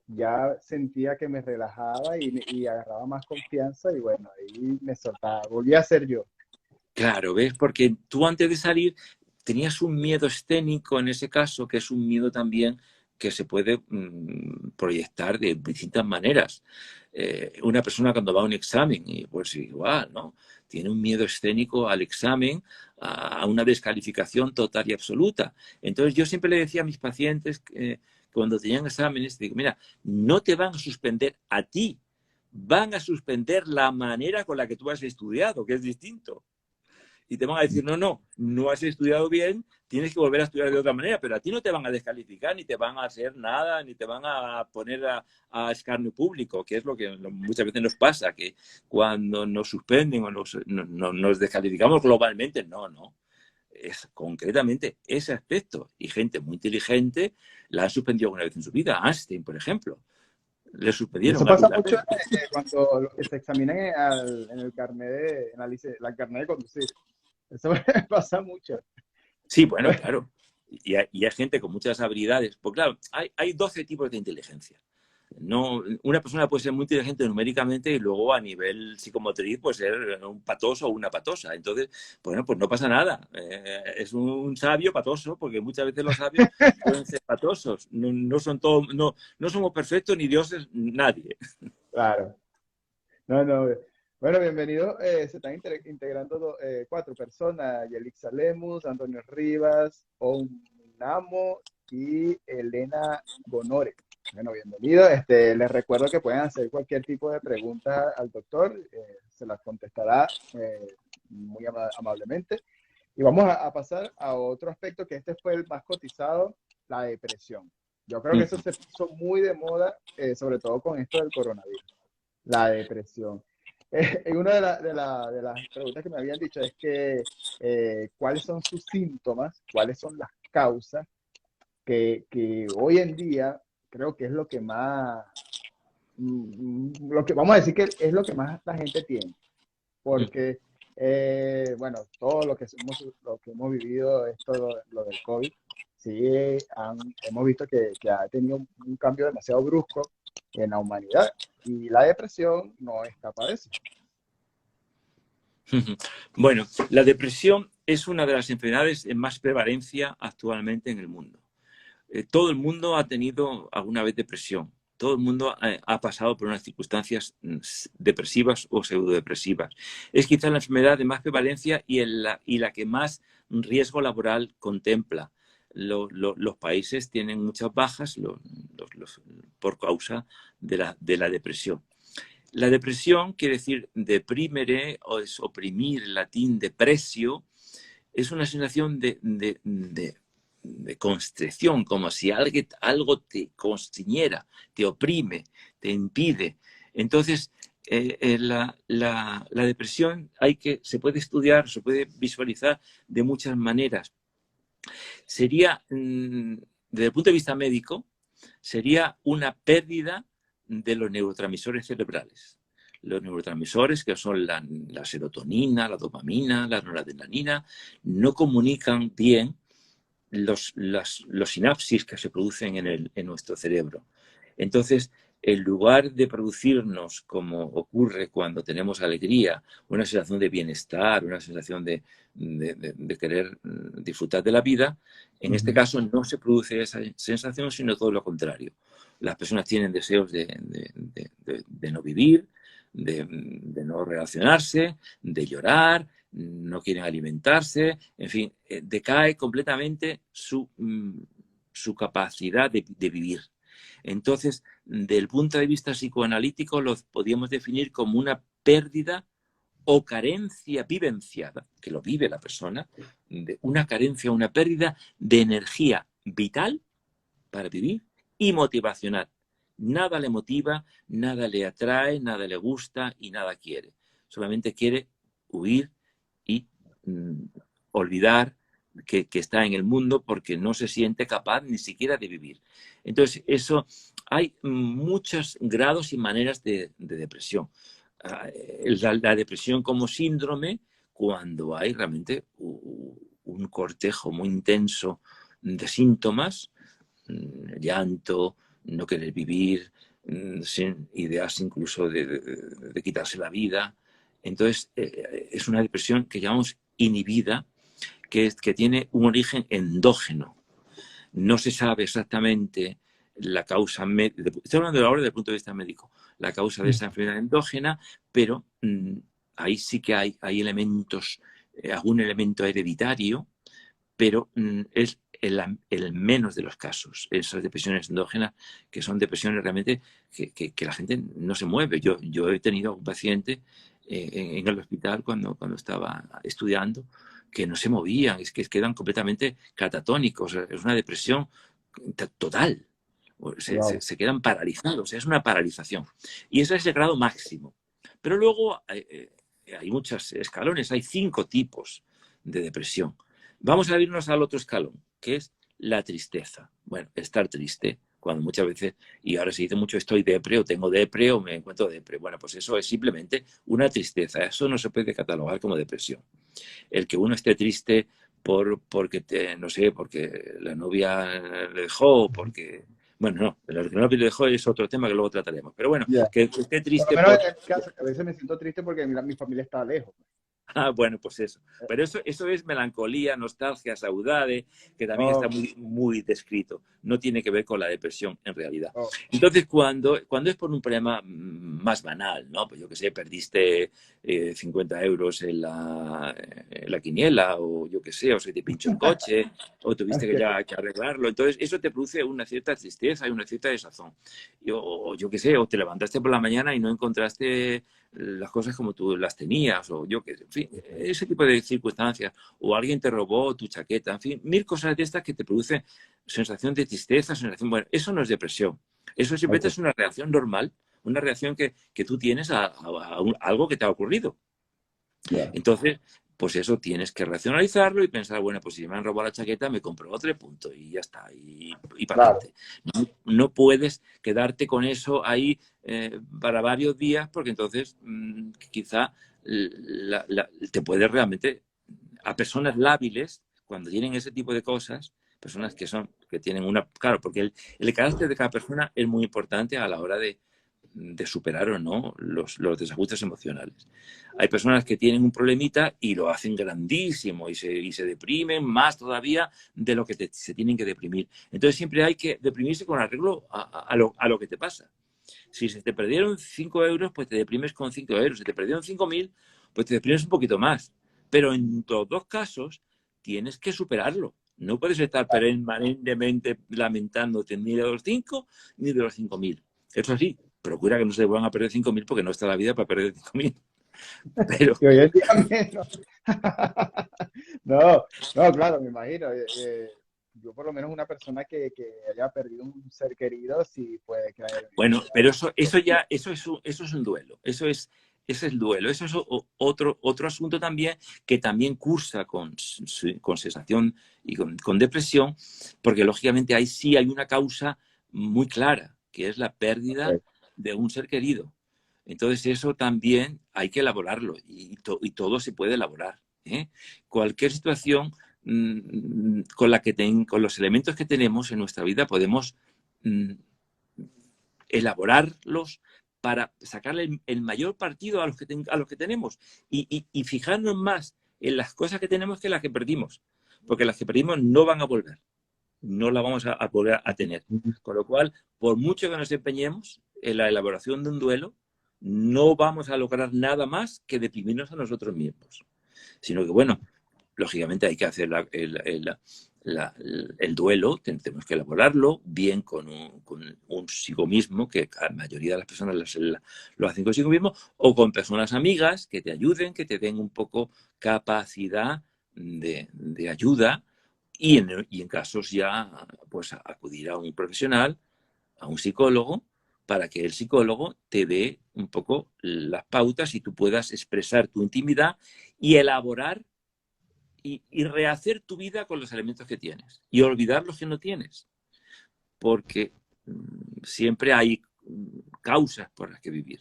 ya sentía que me relajaba y agarraba más confianza y bueno, ahí me soltaba, volví a ser yo. Claro, ¿ves? Porque tú antes de salir tenías un miedo escénico en ese caso, que es un miedo también que se puede proyectar de distintas maneras. Una persona cuando va a un examen, y pues igual, ¿no? Tiene un miedo escénico al examen, a una descalificación total y absoluta. Entonces yo siempre le decía a mis pacientes, cuando tenían exámenes, digo, mira, no te van a suspender a ti, van a suspender la manera con la que tú has estudiado, que es distinto. Y te van a decir, no, no, no has estudiado bien, tienes que volver a estudiar de otra manera, pero a ti no te van a descalificar, ni te van a hacer nada, ni te van a poner a escarnio público, que es lo que muchas veces nos pasa, que cuando nos suspenden o nos descalificamos globalmente, no, no. Es concretamente ese aspecto. Y gente muy inteligente la han suspendido una vez en su vida. Einstein, por ejemplo, le Y suspendieron eso pasa alguna mucho vez. cuando los que se examinan en el carnet la carnet de conducir. Eso pasa mucho. Sí, bueno, claro. Y hay gente con muchas habilidades. Pues claro, hay 12 tipos de inteligencia. No, una persona puede ser muy inteligente numéricamente y luego a nivel psicomotriz puede ser un patoso o una patosa. Entonces, bueno, pues no pasa nada. Es un sabio patoso, porque muchas veces los sabios pueden ser patosos. No, no son todos, no, no somos perfectos ni dioses, nadie. Claro. No, no. Bueno, bienvenido. Se están integrando cuatro personas: Yelixa Lemus, Antonio Rivas, Onamo y Elena Gonore. Bueno, bienvenido. Les recuerdo que pueden hacer cualquier tipo de pregunta al doctor. Se las contestará muy amablemente. Y vamos a pasar a otro aspecto que este fue el más cotizado, la depresión. Yo creo que eso se puso muy de moda, sobre todo con esto del coronavirus, la depresión. Y una de las preguntas que me habían dicho es que cuáles son sus síntomas, cuáles son las causas que hoy en día creo que es lo que más, lo que vamos a decir que es lo que más la gente tiene, porque bueno, todo lo que hemos vivido, esto, lo del COVID, sí, hemos visto que ha tenido un cambio demasiado brusco en la humanidad y la depresión no escapa de eso. Bueno, la depresión es una de las enfermedades en más prevalencia actualmente en el mundo. Todo el mundo ha tenido alguna vez depresión. Todo el mundo ha pasado por unas circunstancias depresivas o pseudodepresivas. Es quizás la enfermedad de más prevalencia y la que más riesgo laboral contempla. Los países tienen muchas bajas por causa de la depresión. La depresión quiere decir deprimere, o es oprimir, en latín depressio, es una sensación de constricción, como si algo te constriñera, te oprime, te impide. Entonces, la depresión se puede estudiar, se puede visualizar de muchas maneras. Sería, desde el punto de vista médico, sería una pérdida de los neurotransmisores cerebrales. Los neurotransmisores, que son la serotonina, la dopamina, la noradrenalina, no comunican bien los sinapsis que se producen en nuestro cerebro. Entonces, en lugar de producirnos, como ocurre cuando tenemos alegría, una sensación de bienestar, una sensación de querer disfrutar de la vida, en este caso no se produce esa sensación, sino todo lo contrario. Las personas tienen deseos de no vivir, de no relacionarse, de llorar, no quieren alimentarse, en fin, decae completamente su capacidad de vivir. Entonces, del punto de vista psicoanalítico, lo podríamos definir como una pérdida o carencia vivenciada, que lo vive la persona, de una carencia, una pérdida de energía vital para vivir y motivacional. Nada le motiva, nada le atrae, nada le gusta y nada quiere. Solamente quiere huir y olvidar que está en el mundo porque no se siente capaz ni siquiera de vivir. Entonces, hay muchos grados y maneras de depresión. La depresión como síndrome, cuando hay realmente un cortejo muy intenso de síntomas, llanto, no querer vivir, sin ideas incluso de quitarse la vida. Entonces, es una depresión que llamamos inhibida, que tiene un origen endógeno. No se sabe exactamente la causa, estoy hablando ahora desde el punto de vista médico, la causa de esa enfermedad endógena, pero ahí sí que hay elementos, algún elemento hereditario, pero es el menos de los casos, esas depresiones endógenas, que son depresiones realmente que la gente no se mueve. Yo he tenido un paciente en el hospital cuando estaba estudiando que no se movían, es que quedan completamente catatónicos, es una depresión total. Wow. Se quedan paralizados, es una paralización. Y ese es el grado máximo. Pero luego hay muchos escalones, hay 5 tipos de depresión. Vamos a irnos al otro escalón, que es la tristeza. Bueno, estar triste, cuando muchas veces, y ahora se dice mucho estoy depre o tengo depre o me encuentro depre. Bueno, pues eso es simplemente una tristeza. Eso no se puede catalogar como depresión. El que uno esté triste porque, no sé, porque la novia le dejó, porque... Bueno, no, lo que no le dejó es otro tema que luego trataremos. Pero bueno, Yeah. que esté Por lo triste menos por... en mi caso, que a veces me siento triste porque mi familia está lejos. Ah, bueno, pues eso. Pero eso es melancolía, nostalgia, saudade, que también está Oh, muy, muy descrito. No tiene que ver con la depresión en realidad. oh, Entonces, cuando es por un problema más banal, ¿no? Pues yo qué sé, perdiste 50 euros en la quiniela, o yo qué sé, o se te pinchó el coche, o tuviste que okay. ya que arreglarlo. Entonces, eso te produce una cierta tristeza y una cierta desazón. O yo qué sé, o te levantaste por la mañana y no encontraste las cosas como tú las tenías, o yo que, en fin, ese tipo de circunstancias, o alguien te robó tu chaqueta, en fin, 1000 cosas de estas que te producen sensación de tristeza, sensación, bueno, eso no es depresión, eso simplemente Okay. es una reacción normal, una reacción que tú tienes a algo que te ha ocurrido. Yeah. Entonces, pues eso tienes que racionalizarlo y pensar, bueno, pues si me han robado la chaqueta, me compro otro punto y ya está, y para Claro. adelante. No puedes quedarte con eso ahí para varios días porque entonces quizá te puede realmente, a personas lábiles, cuando tienen ese tipo de cosas, personas que tienen una, claro, porque el carácter de cada persona es muy importante a la hora de superar o no los desajustes emocionales. Hay personas que tienen un problemita y lo hacen grandísimo y se deprimen más todavía de lo que se tienen que deprimir. Entonces siempre hay que deprimirse con arreglo a lo que te pasa. Si se te perdieron 5 euros, pues te deprimes con 5 euros. Si te perdieron 5.000, pues te deprimes un poquito más. Pero en los dos casos tienes que superarlo. No puedes estar permanentemente lamentándote ni de los 5 ni de los 5.000. Eso sí, procura que no se te vuelvan a perder 5.000 porque no está la vida para perder 5.000. Pero Y hoy en día menos. No, no, claro, me imagino. Yo por lo menos una persona que haya perdido un ser querido sí puede caer bueno, en pero eso. eso es un duelo. Ese es el duelo. Eso es otro asunto también que también cursa con sensación y con depresión, porque lógicamente ahí sí hay una causa muy clara, que es la pérdida Okay. de un ser querido. Entonces eso también hay que elaborarlo y todo se puede elaborar, ¿eh? Cualquier situación con los elementos que tenemos en nuestra vida podemos mm, elaborarlos para sacarle el mayor partido a los que tenemos y fijarnos más en las cosas que tenemos que las que perdimos, porque las que perdimos no van a volver, no las vamos a volver a tener. Con lo cual, por mucho que nos empeñemos en la elaboración de un duelo, no vamos a lograr nada más que deprimirnos a nosotros mismos, sino que, bueno, lógicamente hay que hacer el duelo, tenemos que elaborarlo bien con un consigo mismo, que la mayoría de las personas lo hacen consigo mismo, o con personas amigas que te ayuden, que te den un poco capacidad de ayuda y en casos ya, pues acudir a un profesional, a un psicólogo, para que el psicólogo te dé un poco las pautas y tú puedas expresar tu intimidad y elaborar y rehacer tu vida con los elementos que tienes y olvidar los que no tienes, porque siempre hay causas por las que vivir,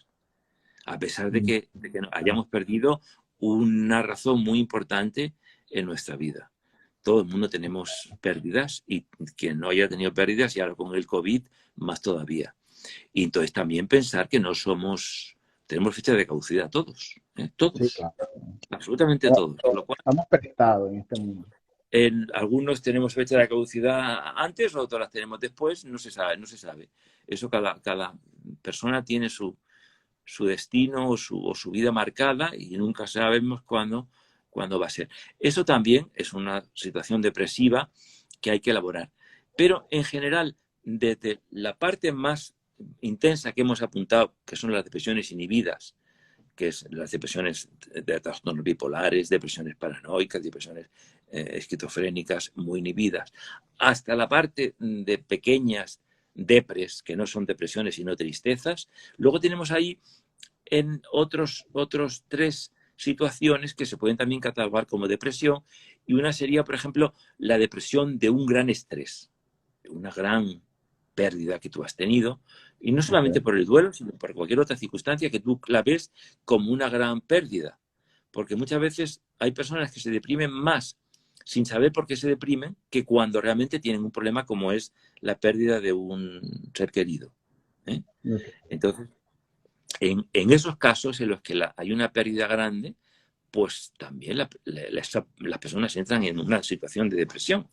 a pesar de que hayamos perdido una razón muy importante en nuestra vida. todo el mundo tenemos pérdidas y quien no haya tenido pérdidas y ahora con el COVID más todavía. Y entonces también pensar que no somos, tenemos fecha de caducidad todos, Sí, todos, claro. absolutamente todos. Con lo cual, Estamos prestados en este mundo. algunos tenemos fecha de caducidad antes, otros las tenemos después, no se sabe, no se sabe. Eso cada persona tiene su destino o su vida marcada y nunca sabemos cuándo va a ser. Eso también es una situación depresiva que hay que elaborar. Pero en general, desde la parte más intensa que hemos apuntado, que son las depresiones inhibidas, que es las depresiones de trastornos bipolares, depresiones paranoicas, depresiones esquizofrénicas muy inhibidas, hasta la parte de pequeñas depres, que no son depresiones sino tristezas. Luego tenemos ahí en otros 3 situaciones que se pueden también catalogar como depresión, y una sería, por ejemplo, la depresión de un gran estrés, de una gran pérdida que tú has tenido, y no solamente Okay. por el duelo, sino por cualquier otra circunstancia que tú la ves como una gran pérdida. Porque muchas veces hay personas que se deprimen más sin saber por qué se deprimen que cuando realmente tienen un problema como es la pérdida de un ser querido. Okay. Entonces, en esos casos en los que hay una pérdida grande, pues también las personas entran en una situación de depresión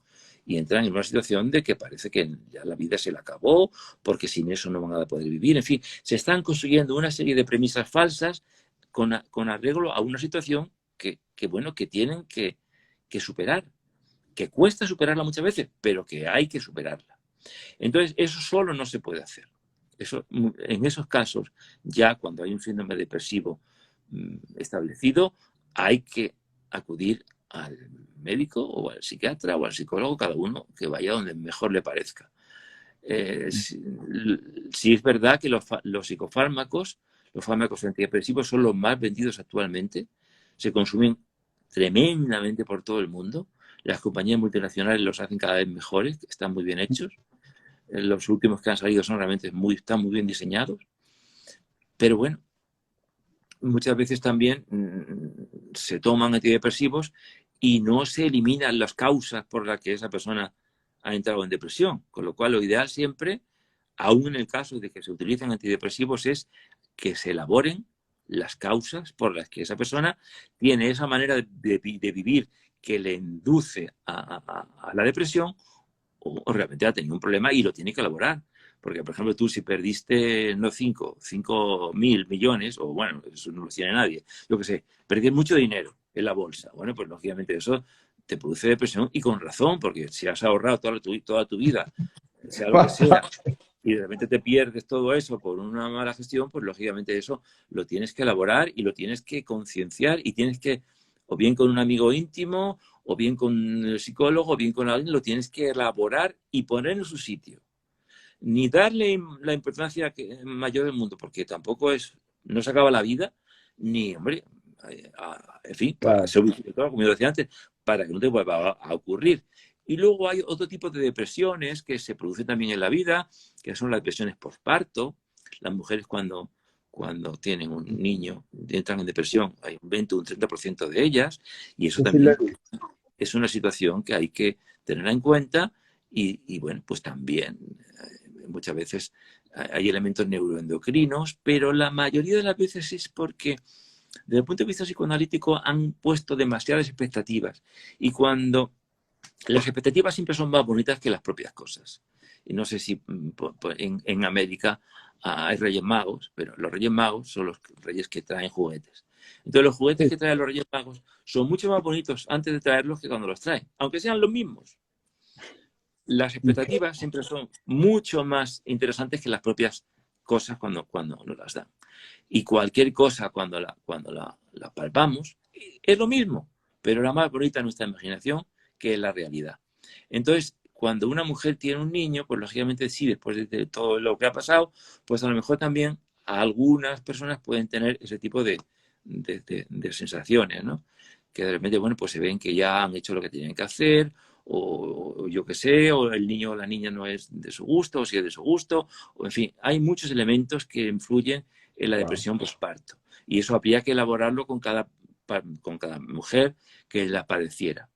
y entran en una situación de que parece que ya la vida se le acabó, porque sin eso no van a poder vivir. En fin, se están construyendo una serie de premisas falsas con arreglo a una situación bueno, que tienen que superar, que cuesta superarla muchas veces, pero que hay que superarla. Entonces, eso solo no se puede hacer. En esos casos, ya cuando hay un síndrome depresivo establecido, hay que acudir al médico o al psiquiatra o al psicólogo, cada uno que vaya donde mejor le parezca. Sí es verdad que los psicofármacos, los fármacos antidepresivos son los más vendidos actualmente, se consumen tremendamente por todo el mundo, las compañías multinacionales los hacen cada vez mejores, están muy bien hechos, los últimos que han salido son realmente están muy bien diseñados, pero bueno, muchas veces también se toman antidepresivos y no se eliminan las causas por las que esa persona ha entrado en depresión, con lo cual lo ideal siempre, aún en el caso de que se utilicen antidepresivos, es que se elaboren las causas por las que esa persona tiene esa manera de vivir que le induce a la depresión, o realmente ha tenido un problema y lo tiene que elaborar. Porque, por ejemplo, tú si perdiste, no 5.000 millones, o bueno, eso no lo tiene nadie, yo qué sé, perdiste mucho dinero en la bolsa. Bueno, pues lógicamente eso te produce depresión y con razón, porque si has ahorrado toda tu vida, sea lo que sea, y de repente te pierdes todo eso por una mala gestión, pues lógicamente eso lo tienes que elaborar y lo tienes que concienciar y tienes que, o bien con un amigo íntimo, o bien con el psicólogo, o bien con alguien, lo tienes que elaborar y poner en su sitio. Ni darle la importancia mayor del mundo, porque tampoco no se acaba la vida, ni, hombre, en fin, para Claro. ser como yo decía antes, para que no te vuelva a ocurrir. Y luego hay otro tipo de depresiones que se producen también en la vida, que son las depresiones postparto. Las mujeres cuando tienen un niño entran en depresión, hay un 20 o un 30% de ellas, y eso Sí, lo también he visto. es una situación que hay que tener en cuenta y bueno, pues también muchas veces hay elementos neuroendocrinos, pero la mayoría de las veces es porque desde el punto de vista psicoanalítico han puesto demasiadas expectativas y cuando las expectativas siempre son más bonitas que las propias cosas. Y no sé si en América hay Reyes Magos, pero los Reyes Magos son los reyes que traen juguetes. Entonces los juguetes Sí, que traen los Reyes Magos son mucho más bonitos antes de traerlos que cuando los traen, aunque sean los mismos. Las okay. expectativas siempre son mucho más interesantes que las propias cosas cuando nos las dan. Y cualquier cosa cuando la palpamos es lo mismo, pero era más bonita en nuestra imaginación que la realidad. Entonces, cuando una mujer tiene un niño, pues lógicamente sí, después de todo lo que ha pasado, pues a lo mejor también algunas personas pueden tener ese tipo de sensaciones, ¿no? Que de repente, bueno, pues se ven que ya han hecho lo que tenían que hacer, o yo qué sé, o el niño o la niña no es de su gusto, o si es de su gusto, o en fin, hay muchos elementos que influyen en la Wow. depresión postparto. Y eso habría que elaborarlo con cada mujer que la padeciera.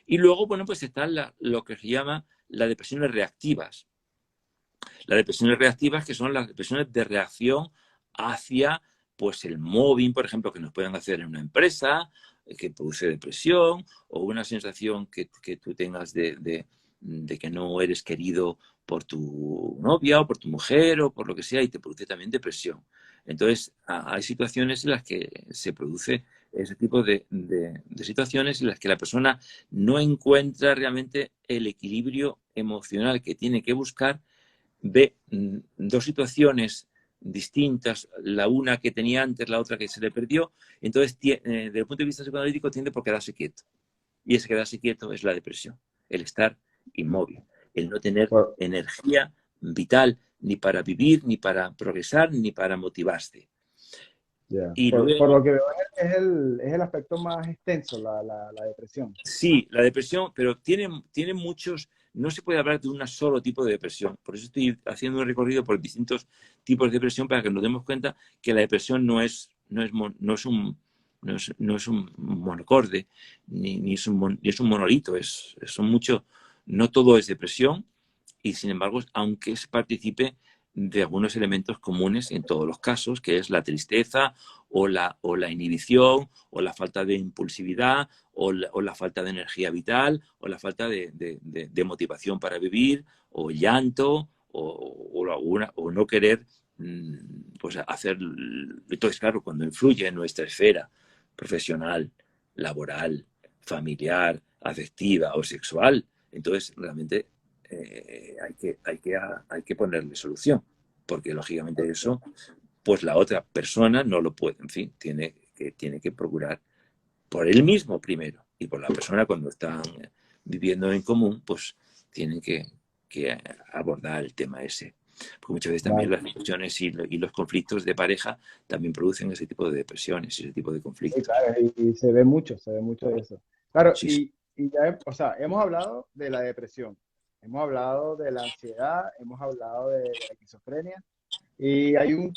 Y luego, bueno, pues están lo que se llama las depresiones reactivas. Las depresiones reactivas, que son las depresiones de reacción hacia, pues, el mobbing, por ejemplo, que nos pueden hacer en una empresa, que produce depresión, o una sensación que tú tengas de que no eres querido por tu novia o por tu mujer o por lo que sea, y te produce también depresión. Entonces, hay situaciones en las que se produce ese tipo de situaciones en las que la persona no encuentra realmente el equilibrio emocional que tiene que buscar, ve dos situaciones distintas, la una que tenía antes, la otra que se le perdió, entonces desde el punto de vista psicoanalítico tiende por quedarse quieto. Y ese quedarse quieto es la depresión, el estar inmóvil, el no tener Por, energía vital ni para vivir, ni para progresar, ni para motivarse. yeah. Y Por luego, lo que veo es el aspecto más extenso, la depresión. sí, la depresión, pero tiene muchos, no se puede hablar de un solo tipo de depresión. Por eso estoy haciendo un recorrido por distintos tipos de depresión para que nos demos cuenta que la depresión no es un monocorde, ni es un monolito, son muchos, no todo es depresión, y sin embargo, aunque se participe de algunos elementos comunes en todos los casos, que es la tristeza o la inhibición o la falta de impulsividad o la falta de energía vital o la falta de motivación para vivir o llanto o no querer pues hacer. Entonces, claro, cuando influye en nuestra esfera profesional, laboral, familiar, afectiva o sexual, entonces realmente hay que ponerle solución, porque lógicamente eso, pues la otra persona no lo puede, en fin, tiene que procurar por él mismo primero y por la persona cuando están viviendo en común, pues tienen que abordar el tema ese. Porque muchas veces también Vale. las depresiones y los conflictos de pareja también producen ese tipo de depresiones, ese tipo de Sí, conflictos. claro, y se ve mucho de eso. Claro, Sí, sí. y ya, o sea, hemos hablado de la depresión, hemos hablado de la ansiedad, hemos hablado de la esquizofrenia, y hay un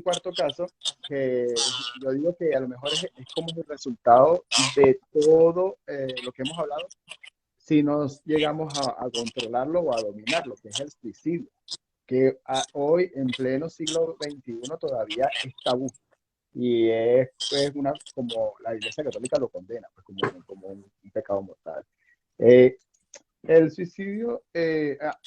cuarto caso que yo digo que a lo mejor es como el resultado de todo lo que hemos hablado, si nos llegamos a controlarlo o a dominarlo, que es el suicidio, que hoy en pleno siglo XXI todavía es tabú. Y es una, como la Iglesia Católica lo condena, pues como un pecado mortal. Eh, el suicidio,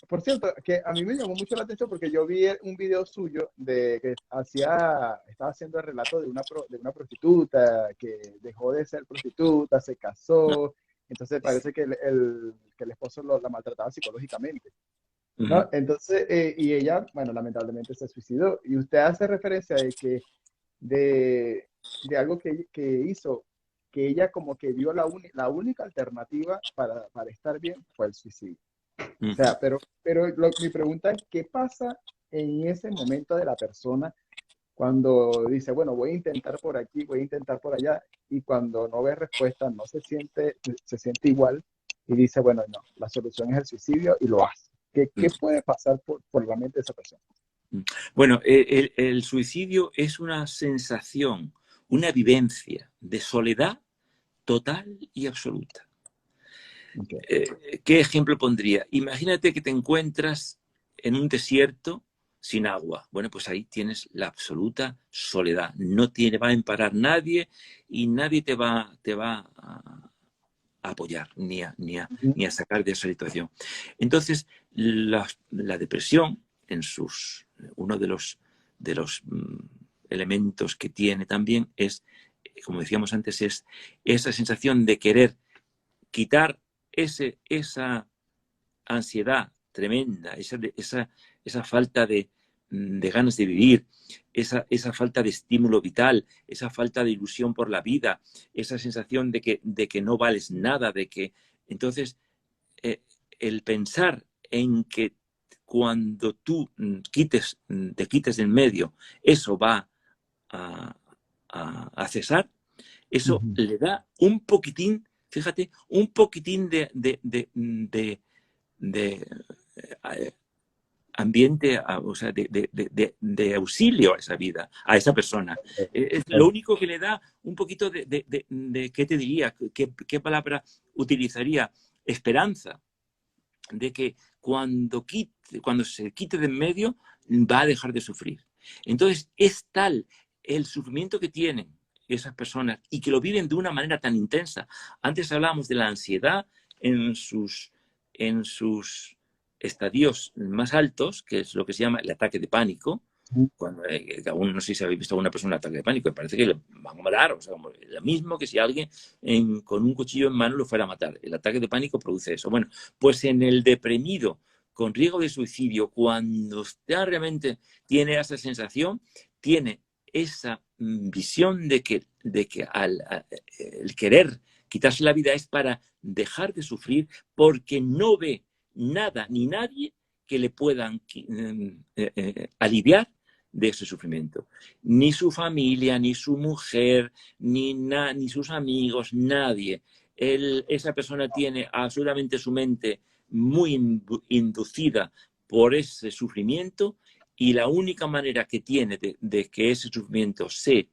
por cierto, que a mí me llamó mucho la atención porque yo vi un video suyo de que estaba haciendo el relato de una prostituta que dejó de ser prostituta, se casó, entonces parece que que el esposo la maltrataba psicológicamente, ¿no? Uh-huh. Entonces, y ella, bueno, lamentablemente se suicidó. Y usted hace referencia de que de, de algo que hizo, que ella como que vio la única alternativa para estar bien fue el suicidio. O Uh-huh. sea, pero mi pregunta es, ¿qué pasa en ese momento de la persona cuando dice, bueno, voy a intentar por aquí, voy a intentar por allá, y cuando no ve respuesta, no se siente igual y dice, bueno, no, la solución es el suicidio y lo hace? ¿Qué puede pasar por la mente de esa persona? Bueno, el suicidio es una sensación, una vivencia de soledad total y absoluta. Okay. ¿Qué ejemplo pondría? Imagínate que te encuentras en un desierto sin agua. Bueno, pues ahí tienes la absoluta soledad. No te va a emparar nadie y nadie te va a apoyar ni a sacar de esa situación. Entonces, la depresión, uno de los elementos que tiene también es, como decíamos antes, es esa sensación de querer quitar esa ansiedad tremenda, esa falta de ganas de vivir, esa falta de estímulo vital, esa falta de ilusión por la vida, esa sensación de que no vales nada, de que. Entonces, el pensar en que cuando tú te quites de en medio, eso va a, a cesar, eso Ujú. le da un poquitín, fíjate, un poquitín de ambiente, o sea, de auxilio a esa vida, a esa persona. Es lo único que le da un poquito ¿qué te diría? ¿Qué palabra utilizaría? Esperanza, de que cuando se quite de en medio, va a dejar de sufrir. Entonces, es tal el sufrimiento que tienen esas personas y que lo viven de una manera tan intensa. Antes hablábamos de la ansiedad en sus estadios más altos, que es lo que se llama el ataque de pánico. Cuando, aún no sé si habéis visto a una persona en ataque de pánico, me parece que le van a matar, o sea, lo mismo que si alguien con un cuchillo en mano lo fuera a matar. El ataque de pánico produce eso. Bueno, pues en el deprimido con riesgo de suicidio, cuando usted realmente tiene esa sensación, tiene esa visión de que el querer quitarse la vida es para dejar de sufrir, porque no ve nada ni nadie que le puedan aliviar de ese sufrimiento. Ni su familia, ni su mujer, ni sus amigos, nadie. Esa persona tiene absolutamente su mente muy inducida por ese sufrimiento, y la única manera que tiene de que ese sufrimiento se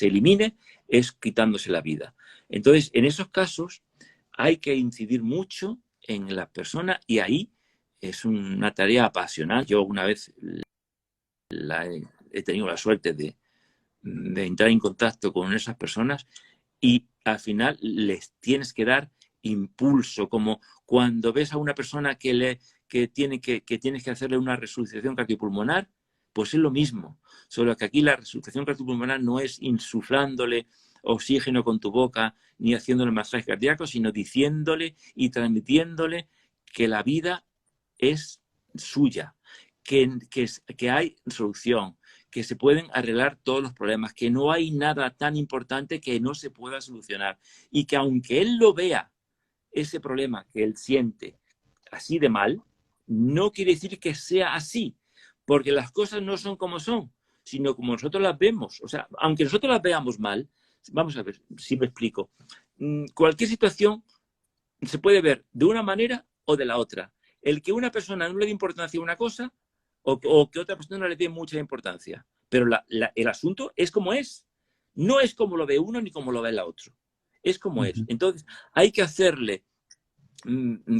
elimine es quitándose la vida. Entonces, en esos casos hay que incidir mucho en la persona, y ahí es una tarea apasionante. Yo una vez he tenido la suerte de entrar en contacto con esas personas, y al final les tienes que dar impulso, como cuando ves a una persona que tienes que hacerle una resucitación cardiopulmonar, pues es lo mismo, solo que aquí la resucitación cardiopulmonar no es insuflándole oxígeno con tu boca ni haciéndole masaje cardíaco, sino diciéndole y transmitiéndole que la vida es suya, que hay solución, que se pueden arreglar todos los problemas, que no hay nada tan importante que no se pueda solucionar, y que aunque él lo vea, ese problema que él siente así de mal, no quiere decir que sea así, porque las cosas no son como son, sino como nosotros las vemos. O sea, aunque nosotros las veamos mal, vamos a ver si me explico. Cualquier situación se puede ver de una manera o de la otra. El que una persona no le dé importancia a una cosa, o que otra persona le dé mucha importancia. Pero el asunto es como es. No es como lo ve uno ni como lo ve el otro. Es como es. Entonces, hay que hacerle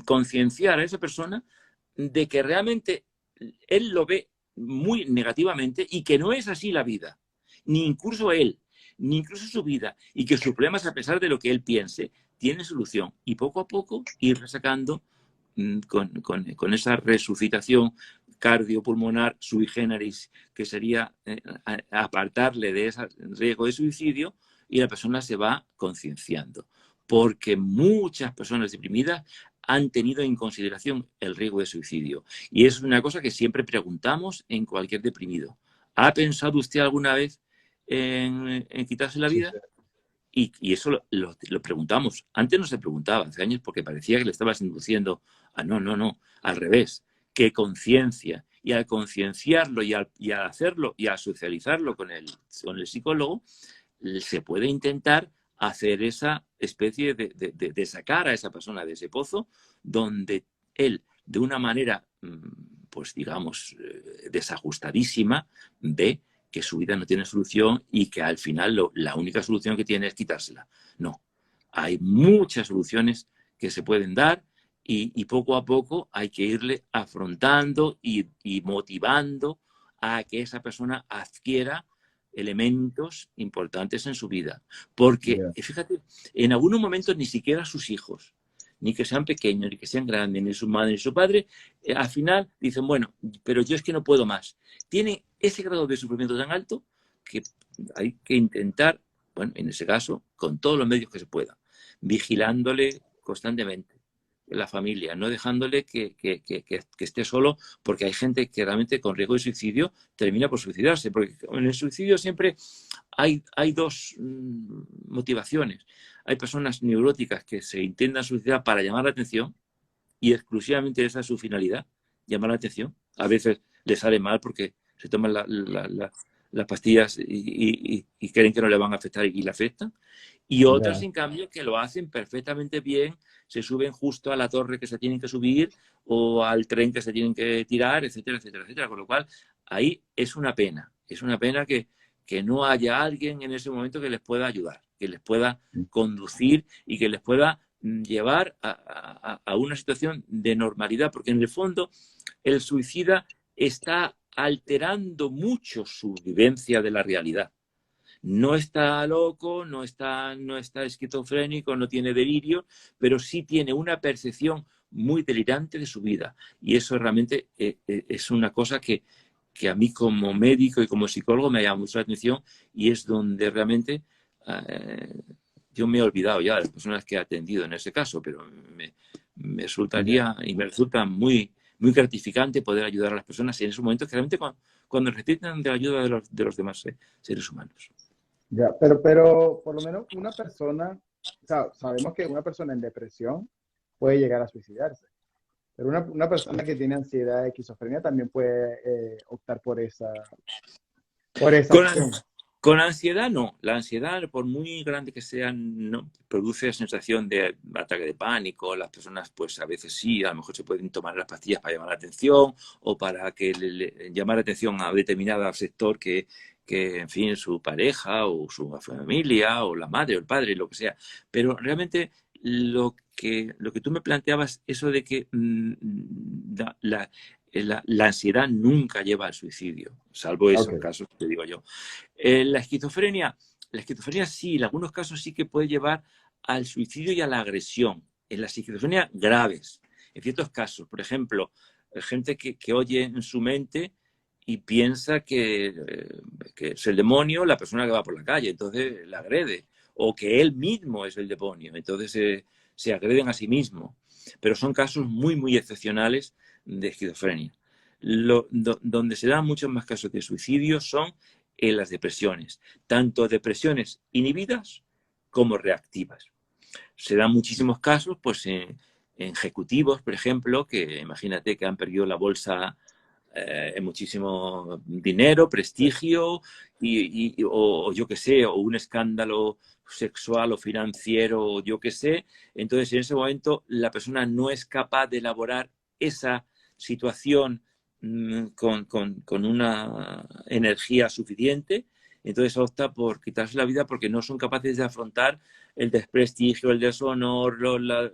concienciar a esa persona de que realmente él lo ve muy negativamente, y que no es así la vida. Ni incluso él, ni incluso su vida. Y que sus problemas, a pesar de lo que él piense, tienen solución. Y poco a poco ir sacando con esa resucitación cardiopulmonar sui generis, que sería apartarle de ese riesgo de suicidio, y la persona se va concienciando. Porque muchas personas deprimidas han tenido en consideración el riesgo de suicidio. Y es una cosa que siempre preguntamos en cualquier deprimido. ¿Ha pensado usted alguna vez en quitarse la vida? Y eso lo preguntamos. Antes no se preguntaba, hace años, porque parecía que le estabas induciendo a no, al revés. Que conciencia. Y al concienciarlo y al hacerlo y al socializarlo con el psicólogo, se puede intentar hacer esa especie de sacar a esa persona de ese pozo, donde él, de una manera, pues digamos, desajustadísima, ve que su vida no tiene solución y que al final la única solución que tiene es quitársela. No, hay muchas soluciones que se pueden dar, y poco a poco hay que irle afrontando y motivando a que esa persona adquiera elementos importantes en su vida. Porque, fíjate, en algunos momentos ni siquiera sus hijos, ni que sean pequeños, ni que sean grandes, ni su madre, ni su padre, al final dicen, bueno, pero yo es que no puedo más. Tiene ese grado de sufrimiento tan alto que hay que intentar, bueno, en ese caso, con todos los medios que se puedan, vigilándole constantemente la familia, no dejándole que esté solo, porque hay gente que realmente con riesgo de suicidio termina por suicidarse, porque en el suicidio siempre hay dos motivaciones. Hay personas neuróticas que se intentan suicidar para llamar la atención, y exclusivamente esa es su finalidad, llamar la atención. A veces les sale mal porque se toman las pastillas y creen que no le van a afectar y le afectan. Y otras, Ya. en cambio, que lo hacen perfectamente bien, se suben justo a la torre que se tienen que subir o al tren que se tienen que tirar, etcétera, etcétera, etcétera. Con lo cual, ahí es una pena. Es una pena que no haya alguien en ese momento que les pueda ayudar, que les pueda conducir y que les pueda llevar a una situación de normalidad, porque en el fondo el suicida está alterando mucho su vivencia de la realidad. No está loco, no está esquizofrénico, no tiene delirio, pero sí tiene una percepción muy delirante de su vida. Y eso realmente es una cosa que a mí como médico y como psicólogo me llama mucho la atención y es donde realmente yo me he olvidado ya de las personas que he atendido en ese caso, pero me resultaría y me resulta muy, muy gratificante poder ayudar a las personas en esos momentos que realmente cuando necesitan de la ayuda de los demás seres humanos. Ya, pero por lo menos una persona, o sea, sabemos que una persona en depresión puede llegar a suicidarse, pero una persona que tiene ansiedad, esquizofrenia también puede optar por esa Con, acción. con ansiedad no. La ansiedad, por muy grande que sea, no produce sensación de ataque de pánico. Las personas, pues a veces sí, a lo mejor se pueden tomar las pastillas para llamar la atención o para que llamar la atención a determinado sector que, en fin, su pareja o su familia o la madre o el padre, lo que sea. Pero realmente lo que tú me planteabas, eso de que la ansiedad nunca lleva al suicidio, salvo esos Ok. casos que te digo yo. La esquizofrenia sí, en algunos casos sí que puede llevar al suicidio y a la agresión. En la esquizofrenia graves, en ciertos casos, por ejemplo, gente que oye en su mente y piensa que es el demonio la persona que va por la calle, entonces la agrede, o que él mismo es el demonio, entonces se agreden a sí mismo. Pero son casos muy, muy excepcionales de esquizofrenia. Donde se dan muchos más casos de suicidio son en las depresiones, tanto depresiones inhibidas como reactivas. Se dan muchísimos casos, pues en ejecutivos, por ejemplo, que imagínate que han perdido la bolsa muchísimo dinero, prestigio, o yo qué sé, o un escándalo sexual o financiero, o yo qué sé. Entonces, en ese momento, la persona no es capaz de elaborar esa situación con una energía suficiente, entonces opta por quitarse la vida porque no son capaces de afrontar el desprestigio, el deshonor,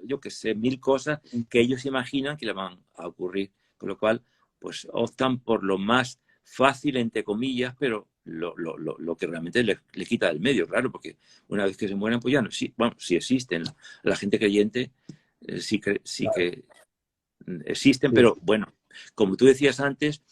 yo qué sé, mil cosas que ellos imaginan que le van a ocurrir. Con lo cual, pues optan por lo más fácil, entre comillas, pero lo que realmente le quita del medio, claro, porque una vez que se mueren, pues ya no, sí, bueno, sí existen. La gente creyente sí Claro, que existen, sí, pero sí. bueno, como tú decías antes,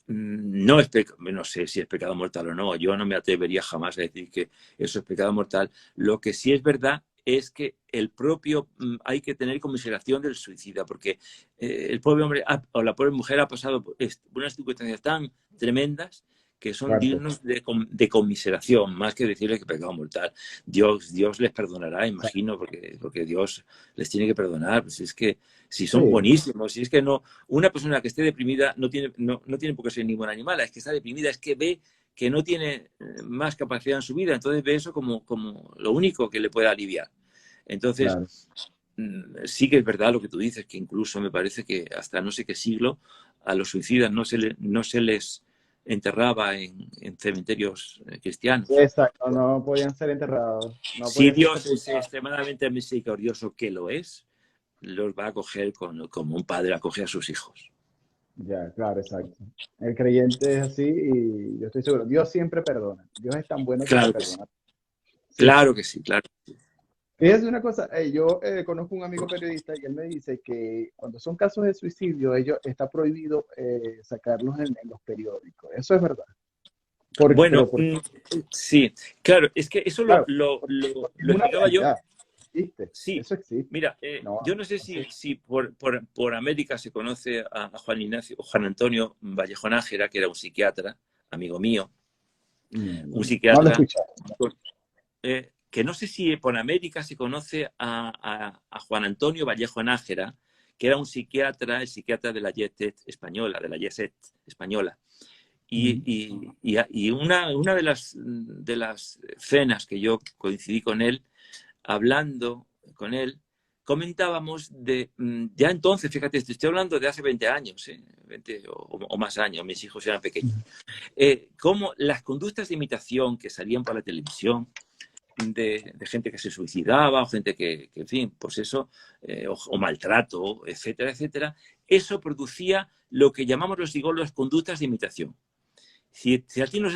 no es no sé si es pecado mortal o no, yo no me atrevería jamás a decir que eso es pecado mortal. Lo que sí es verdad es que el propio hay que tener conmiseración del suicida, porque el pobre hombre o la pobre mujer ha pasado por unas circunstancias tan tremendas que son Fuerte. dignos de conmiseración, más que decirle que pecado mortal. Dios les perdonará, imagino, porque Dios les tiene que perdonar. Pues es que si son Sí, buenísimos, si es que no, una persona que esté deprimida no tiene por qué ser ninguna animal, es que está deprimida, es que ve que no tiene más capacidad en su vida, entonces ve eso como lo único que le puede aliviar. Entonces, claro. sí que es verdad lo que tú dices, que incluso me parece que hasta no sé qué siglo a los suicidas no se les enterraba en cementerios Sí, cristianos. exacto, no podían ser enterrados, no Si podían ser Dios es sepultados. extremadamente misericordioso, que lo es, los va a acoger como un padre acoge a sus hijos. Ya, claro, exacto. El creyente es así y yo estoy seguro, Dios siempre perdona. Dios es tan bueno que te Claro que sí, perdona. Sí, claro sí. que sí, claro. Fíjate una cosa, yo conozco un amigo periodista y él me dice que cuando son casos de suicidio, ellos está prohibido sacarlos en los periódicos. Eso es verdad. Bueno, Pero porque, sí, claro, es que eso claro, porque es lo una explicaba yo. realidad. Existe, Sí, eso existe. mira, No, yo no sé así. si por América se conoce a Juan Ignacio, o Juan Antonio Vallejo Nájera, que era un psiquiatra, amigo mío, un No lo he psiquiatra, escuchado. que no sé si por América se conoce a Juan Antonio Vallejo Nájera, que era un psiquiatra, el psiquiatra de la YESET española, Ujú. Y una de las cenas que yo coincidí con él, hablando con él, comentábamos ya entonces, fíjate, te estoy hablando de hace 20 años, 20 o más años, mis hijos eran pequeños, cómo las conductas de imitación que salían por la televisión, de gente que se suicidaba o gente en fin, pues eso, o maltrato, etcétera, etcétera, eso producía lo que llamamos los psicólogos conductas de imitación. Si a ti no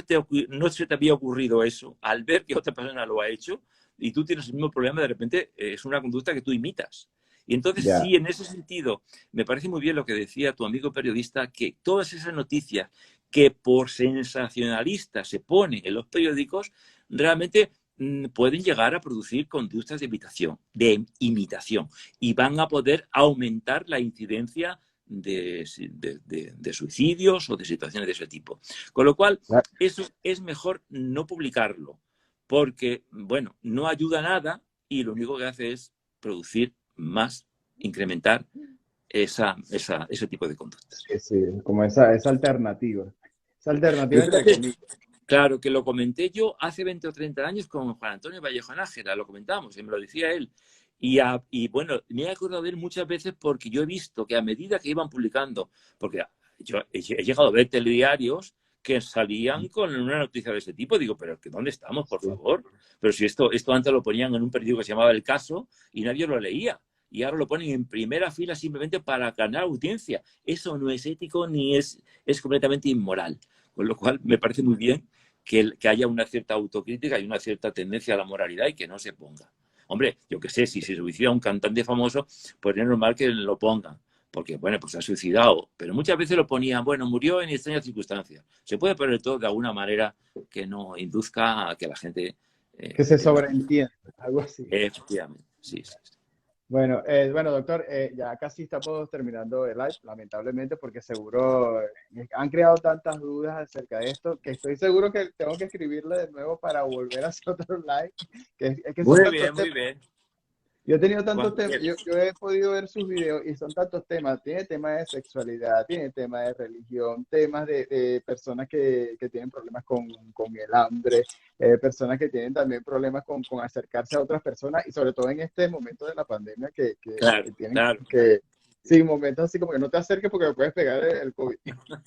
se te había ocurrido eso, al ver que otra persona lo ha hecho y tú tienes el mismo problema, de repente es una conducta que tú imitas. Y entonces Ya. sí, en ese sentido, me parece muy bien lo que decía tu amigo periodista, que todas esas noticias que por sensacionalistas se ponen en los periódicos, realmente pueden llegar a producir conductas de imitación, y van a poder aumentar la incidencia de suicidios o de situaciones de ese tipo. Con lo cual, Ya. eso es mejor no publicarlo, porque, bueno, no ayuda a nada y lo único que hace es producir más, incrementar ese tipo de conductas. Sí, sí, como esa alternativa. Esa alternativa entre Fíjate, comillas. claro, que lo comenté yo hace 20 o 30 años con Juan Antonio Vallejo Nájera, lo comentamos, y me lo decía él. Y bueno, me he acordado de él muchas veces porque yo he visto que a medida que iban publicando, porque yo he llegado a ver telediarios que salían con una noticia de ese tipo, digo, pero ¿dónde estamos, por Sí. favor? Pero si esto antes lo ponían en un periódico que se llamaba El Caso y nadie lo leía. Y ahora lo ponen en primera fila simplemente para ganar audiencia. Eso no es ético ni es completamente inmoral. Con lo cual, me parece muy bien que haya una cierta autocrítica y una cierta tendencia a la moralidad y que no se ponga. Hombre, yo qué sé, si se suicida un cantante famoso, pues es normal que lo pongan, porque, bueno, pues se ha suicidado. Pero muchas veces lo ponían, bueno, murió en extrañas circunstancias. Se puede poner todo de alguna manera que no induzca a que la gente Que se tenga... sobreentiende, algo así. Efectivamente, sí, sí. Bueno, doctor, ya casi estamos terminando el live, lamentablemente, porque seguro han creado tantas dudas acerca de esto que estoy seguro que tengo que escribirle de nuevo para volver a hacer otro live, es que son Muy tantos bien, muy temas. bien. Yo he tenido tantos Cuando temas, quieras. yo he podido ver sus videos y son tantos temas. Tiene temas de sexualidad, tiene temas de religión, temas de personas que tienen problemas con el hambre, personas que tienen también problemas con acercarse a otras personas y sobre todo en este momento de la pandemia Claro, que tienen claro. que, sí, momentos así como que no te acerques porque me puedes pegar el COVID. O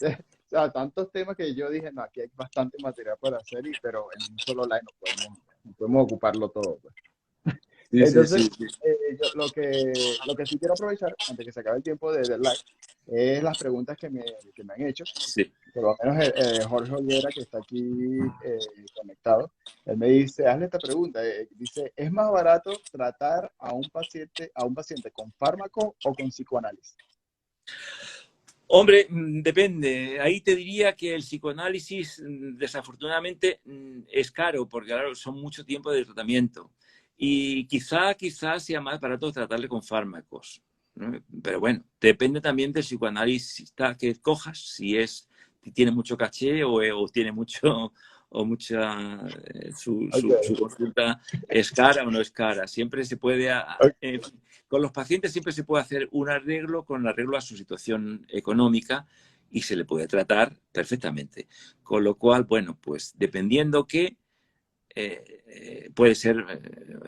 sea, tantos temas que yo dije, no, aquí hay bastante material para hacer, pero en un solo live no podemos ocuparlo todo, pues. Sí, sí, Entonces, sí, sí. yo lo que sí quiero aprovechar, antes que se acabe el tiempo del live, es las preguntas que me han hecho. Sí. Por lo menos Jorge Olvera, que está aquí conectado, él me dice, hazle esta pregunta. Dice, ¿es más barato tratar a un paciente con fármaco o con psicoanálisis? Hombre, depende. Ahí te diría que el psicoanálisis, desafortunadamente, es caro, porque claro, son mucho tiempo de tratamiento. Y quizás sea más barato tratarle con fármacos, ¿no? Pero bueno, depende también del psicoanálisis que cojas, si tiene mucho caché o tiene mucho, o mucha, su Okay. consulta es cara o no es cara. Siempre se puede, con los pacientes siempre se puede hacer un arreglo con arreglo a su situación económica y se le puede tratar perfectamente. Con lo cual, bueno, pues dependiendo que puede ser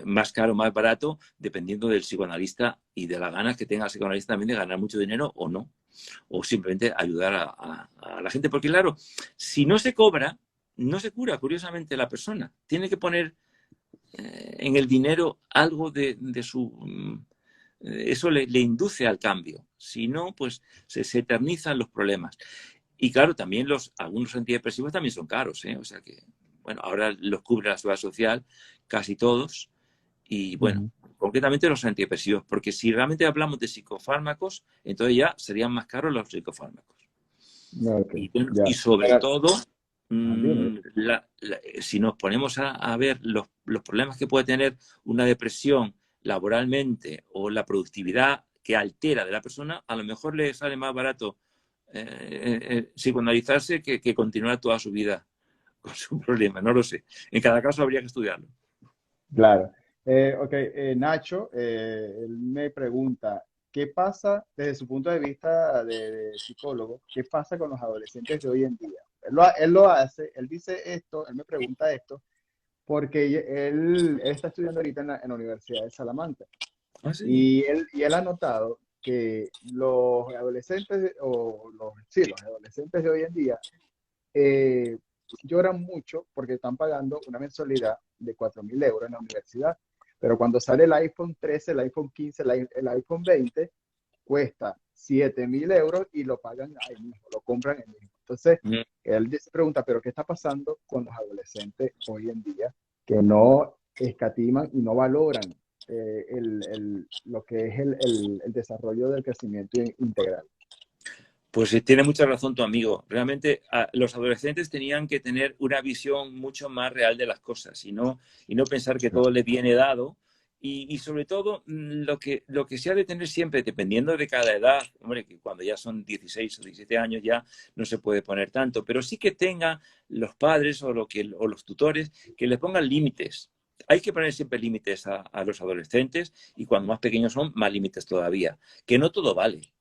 más caro o más barato, dependiendo del psicoanalista y de las ganas que tenga el psicoanalista también de ganar mucho dinero o no, o simplemente ayudar a la gente. Porque claro, si no se cobra, no se cura, curiosamente, la persona. Tiene que poner en el dinero algo de su... eso le induce al cambio. Si no, pues se eternizan los problemas. Y claro, también algunos antidepresivos también son caros, ¿eh? O sea que, bueno, ahora los cubre la seguridad social, casi todos. Y bueno, Ujú. concretamente los antidepresivos, porque si realmente hablamos de psicofármacos, entonces ya serían más caros los psicofármacos. Ok, Y ya. sobre Bueno, todo, dime. si nos ponemos a ver los problemas que puede tener una depresión laboralmente o la productividad que altera de la persona, a lo mejor le sale más barato psicoanalizarse que continuar toda su vida con su problema. No lo sé. En cada caso habría que estudiarlo. Claro. Ok, Nacho, él me pregunta, ¿qué pasa desde su punto de vista de psicólogo? ¿Qué pasa con los adolescentes de hoy en día? él lo hace, él dice esto, él me pregunta esto, porque él está estudiando ahorita en la Universidad de Salamanca. Ah, sí. Y él ha notado que los adolescentes, sí, los adolescentes de hoy en día, eh, lloran mucho porque están pagando una mensualidad de 4.000 euros en la universidad. Pero cuando sale el iPhone 13, el iPhone 15, el iPhone 20, cuesta 7.000 euros y lo pagan ahí mismo, lo compran ahí mismo. Entonces, Mm. él se pregunta, ¿pero qué está pasando con los adolescentes hoy en día que no escatiman y no valoran lo que es el desarrollo del crecimiento integral? Pues tiene mucha razón tu amigo. Realmente los adolescentes tenían que tener una visión mucho más real de las cosas y no pensar que todo les viene dado. Y sobre todo, lo que se ha de tener siempre, dependiendo de cada edad, hombre, que cuando ya son 16 o 17 años ya no se puede poner tanto, pero sí que tengan los padres o los tutores que les pongan límites. Hay que poner siempre límites a los adolescentes y cuando más pequeños son, más límites todavía. Que no todo vale,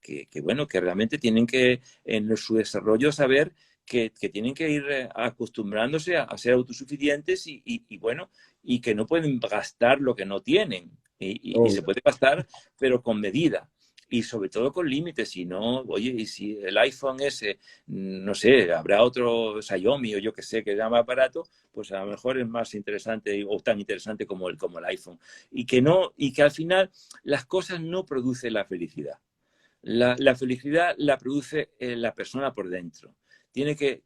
bueno, que realmente tienen que en su desarrollo saber que tienen que ir acostumbrándose a ser autosuficientes bueno, y que no pueden gastar lo que no tienen. Y se Obvio. puede gastar, pero con medida. Y sobre todo con límites, si no, oye, y si el iPhone ese, no sé, habrá otro Xiaomi o yo que sé, que sea más barato, pues a lo mejor es más interesante o tan interesante como el iPhone. Y que al final las cosas no producen la felicidad. La felicidad la produce la persona por dentro. Tiene que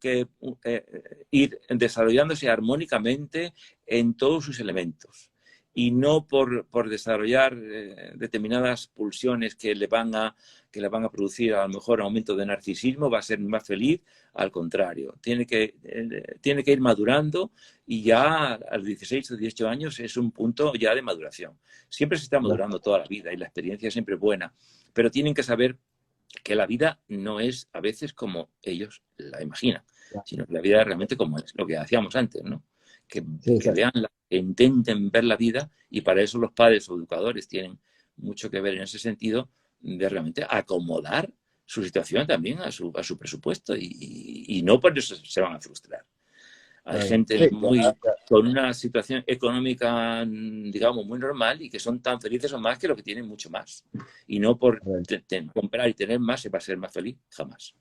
ir desarrollándose armónicamente en todos sus elementos y no por desarrollar determinadas pulsiones que le van a producir a lo mejor aumento de narcisismo, va a ser más feliz. Al contrario, tiene que ir madurando y ya a los 16 o 18 años es un punto ya de maduración. Siempre se está madurando toda la vida y la experiencia es siempre buena, pero tienen que saber que la vida no es a veces como ellos la imaginan, sino que la vida es realmente como es, lo que hacíamos antes, ¿no? Sí, Que vean, que intenten ver la vida y para eso los padres o educadores tienen mucho que ver en ese sentido de realmente acomodar su situación también a su presupuesto y no por eso se van a frustrar. Hay gente sí, con una situación económica, digamos, muy normal y que son tan felices o más que los que tienen mucho más. Y no por comprar y tener más se va a ser más feliz, jamás.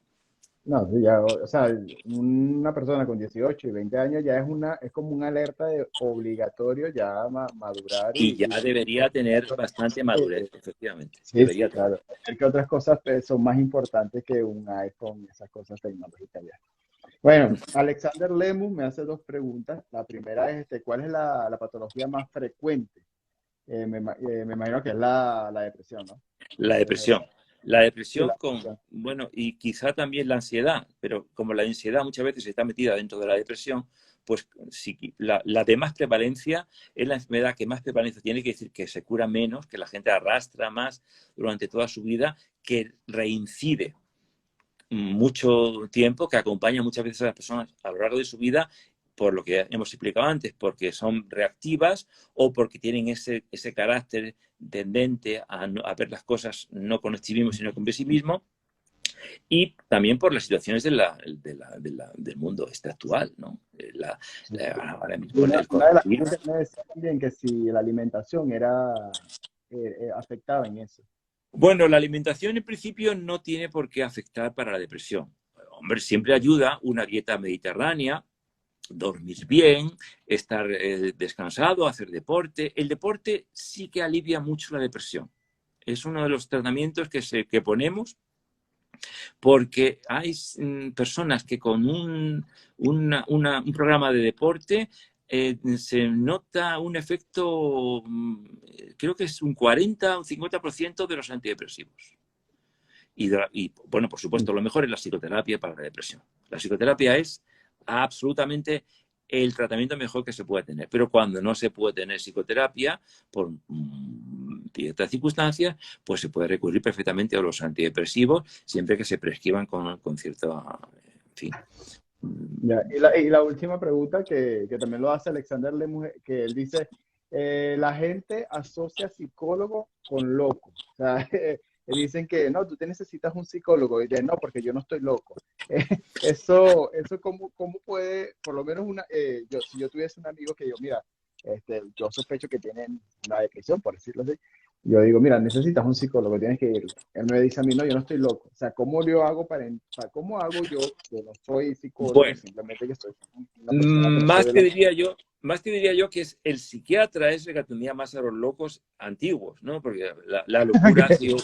no, sí, ya, o sea, una persona con 18 y 20 años ya es como una alerta de obligatorio ya madurar Y ya debería tener claro, bastante madurez, efectivamente. sí, sí, Debería tener. claro. Es que otras cosas son más importantes que un iPhone, esas cosas tecnológicas ya. Bueno, Alexander Lemus me hace dos preguntas. La primera es, ¿cuál es la patología más frecuente? Me imagino que es la depresión, ¿no? La depresión. La Sí, depresión la depresión. bueno, y quizá también la ansiedad, pero como la ansiedad muchas veces está metida dentro de la depresión, pues si la de más prevalencia es la enfermedad que más prevalencia tiene, que decir que se cura menos, que la gente arrastra más durante toda su vida, que reincide mucho tiempo, que acompaña muchas veces a las personas a lo largo de su vida, por lo que hemos explicado antes, porque son reactivas o porque tienen ese carácter tendente a ver las cosas no con optimismo, sino con pesimismo, y también por las situaciones del mundo actual, ¿no? Sí. Ahora mismo Una, el una de las coronavirus. cosas que me decía también que si la alimentación afectaba en eso. Bueno, la alimentación en principio no tiene por qué afectar para la depresión. Hombre, siempre ayuda una dieta mediterránea, dormir bien, estar descansado, hacer deporte. El deporte sí que alivia mucho la depresión. Es uno de los tratamientos que ponemos porque hay personas que con un programa de deporte se nota un efecto, creo que es un 40 o un 50% de los antidepresivos. Bueno, por supuesto, lo mejor es la psicoterapia para la depresión. La psicoterapia es absolutamente el tratamiento mejor que se puede tener. Pero cuando no se puede tener psicoterapia por ciertas circunstancias, pues se puede recurrir perfectamente a los antidepresivos siempre que se prescriban con cierta, en fin. Ya, y la última pregunta que también lo hace Alexander Lemus, que él dice, la gente asocia psicólogo con loco. O sea, dicen que no, tú te necesitas un psicólogo, y de no, porque yo no estoy loco. Eso cómo puede, por lo menos si yo tuviese un amigo que yo, mira, yo sospecho que tienen una depresión, por decirlo así, yo digo, mira, necesitas un psicólogo, tienes que ir. Él me dice a mí, no, yo no estoy loco. O sea, ¿cómo yo hago cómo hago yo, que no soy psicólogo, Bueno, simplemente que soy una persona que no soy de la... más te diría yo que es el psiquiatra es el que atendía más a los locos antiguos, ¿no? Porque la locura ha sido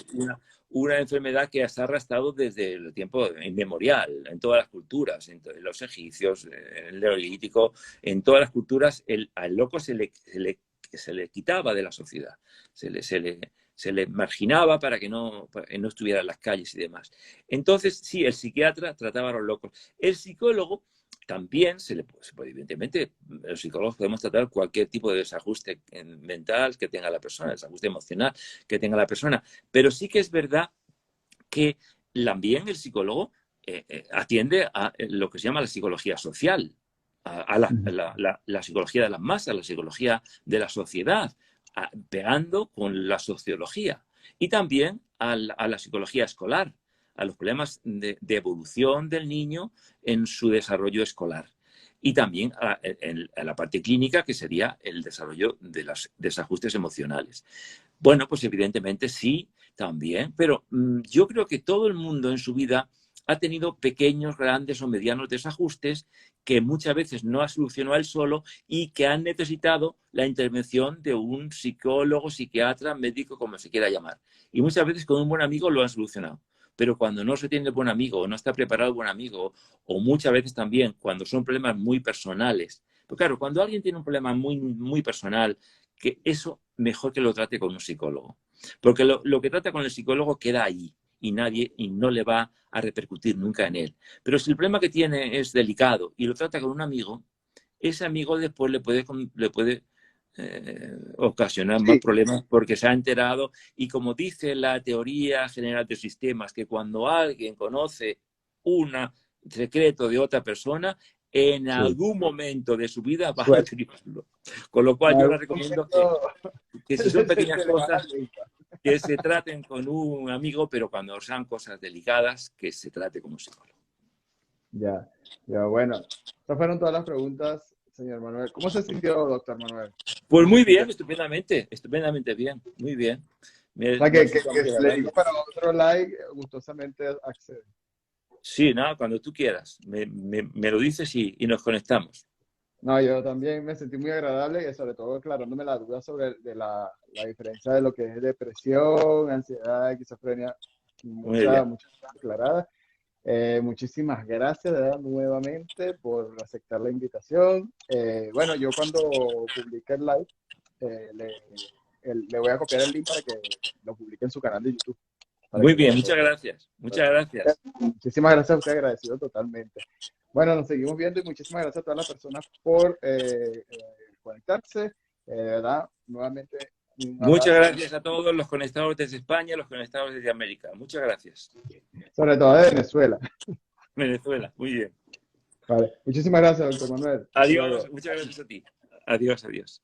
una enfermedad que se ha arrastrado desde el tiempo inmemorial, en todas las culturas, en los egipcios, en el neolítico, en todas las culturas, al loco se le quitaba de la sociedad, se le marginaba para que no estuviera en las calles y demás. Entonces, sí, el psiquiatra trataba a los locos. El psicólogo también evidentemente, los psicólogos podemos tratar cualquier tipo de desajuste mental que tenga la persona, desajuste emocional que tenga la persona, pero sí que es verdad que también el psicólogo atiende a lo que se llama la psicología social, a la psicología de las masas, la psicología de la sociedad, pegando con la sociología y también a la psicología escolar, a los problemas de evolución del niño en su desarrollo escolar. Y también a la parte clínica, que sería el desarrollo de los desajustes emocionales. Bueno, pues evidentemente sí, también, pero yo creo que todo el mundo en su vida ha tenido pequeños, grandes o medianos desajustes que muchas veces no ha solucionado él solo y que han necesitado la intervención de un psicólogo, psiquiatra, médico, como se quiera llamar. Y muchas veces con un buen amigo lo han solucionado. Pero cuando no se tiene el buen amigo o no está preparado el buen amigo, o muchas veces también cuando son problemas muy personales. Pero claro, cuando alguien tiene un problema muy, muy personal, que eso mejor que lo trate con un psicólogo. Porque lo que trata con el psicólogo queda ahí y no le va a repercutir nunca en él. Pero si el problema que tiene es delicado y lo trata con un amigo, ese amigo después le puede ocasionar más Sí, problemas porque se ha enterado y como dice la teoría general de sistemas, que cuando alguien conoce un secreto de otra persona, en sí. algún momento de su vida va a Suerte. utilizarlo. Con lo En cual yo algún les recomiendo momento que si son pequeñas se le va la cosas, lengua. que se traten con un amigo, pero cuando sean cosas delicadas, que se trate con un psicólogo. Ya, ya, bueno. Estas fueron todas las preguntas, señor Manuel. ¿Cómo se sintió, doctor Manuel? Pues ¿Cómo se muy sintió? bien, estupendamente bien, muy bien. O sea, Me resulta que muy si le agradable. digo para otro like, gustosamente accede. Sí, nada, cuando tú quieras. Me lo dices y nos conectamos. No, yo también me sentí muy agradable y sobre todo aclarándome la duda sobre la diferencia de lo que es depresión, ansiedad, esquizofrenia, Muy bien. muchas aclaradas. Muchísimas gracias de verdad, nuevamente por aceptar la invitación. Bueno, yo cuando publique el live, eh, le, le voy a copiar el link para que lo publique en su canal de YouTube, para Muy que bien, pueda muchas gracias. Muchas gracias. Muchísimas gracias a usted, agradecido totalmente. Bueno, nos seguimos viendo y muchísimas gracias a todas las personas por conectarse. De verdad, nuevamente, un Muchas abrazo, gracias a todos los conectados desde España, los conectados desde América. Muchas gracias. sobre todo de Venezuela. Venezuela, muy bien. Vale. Muchísimas gracias, doctor Manuel. Hasta Adiós, luego. muchas gracias a ti. Adiós, adiós.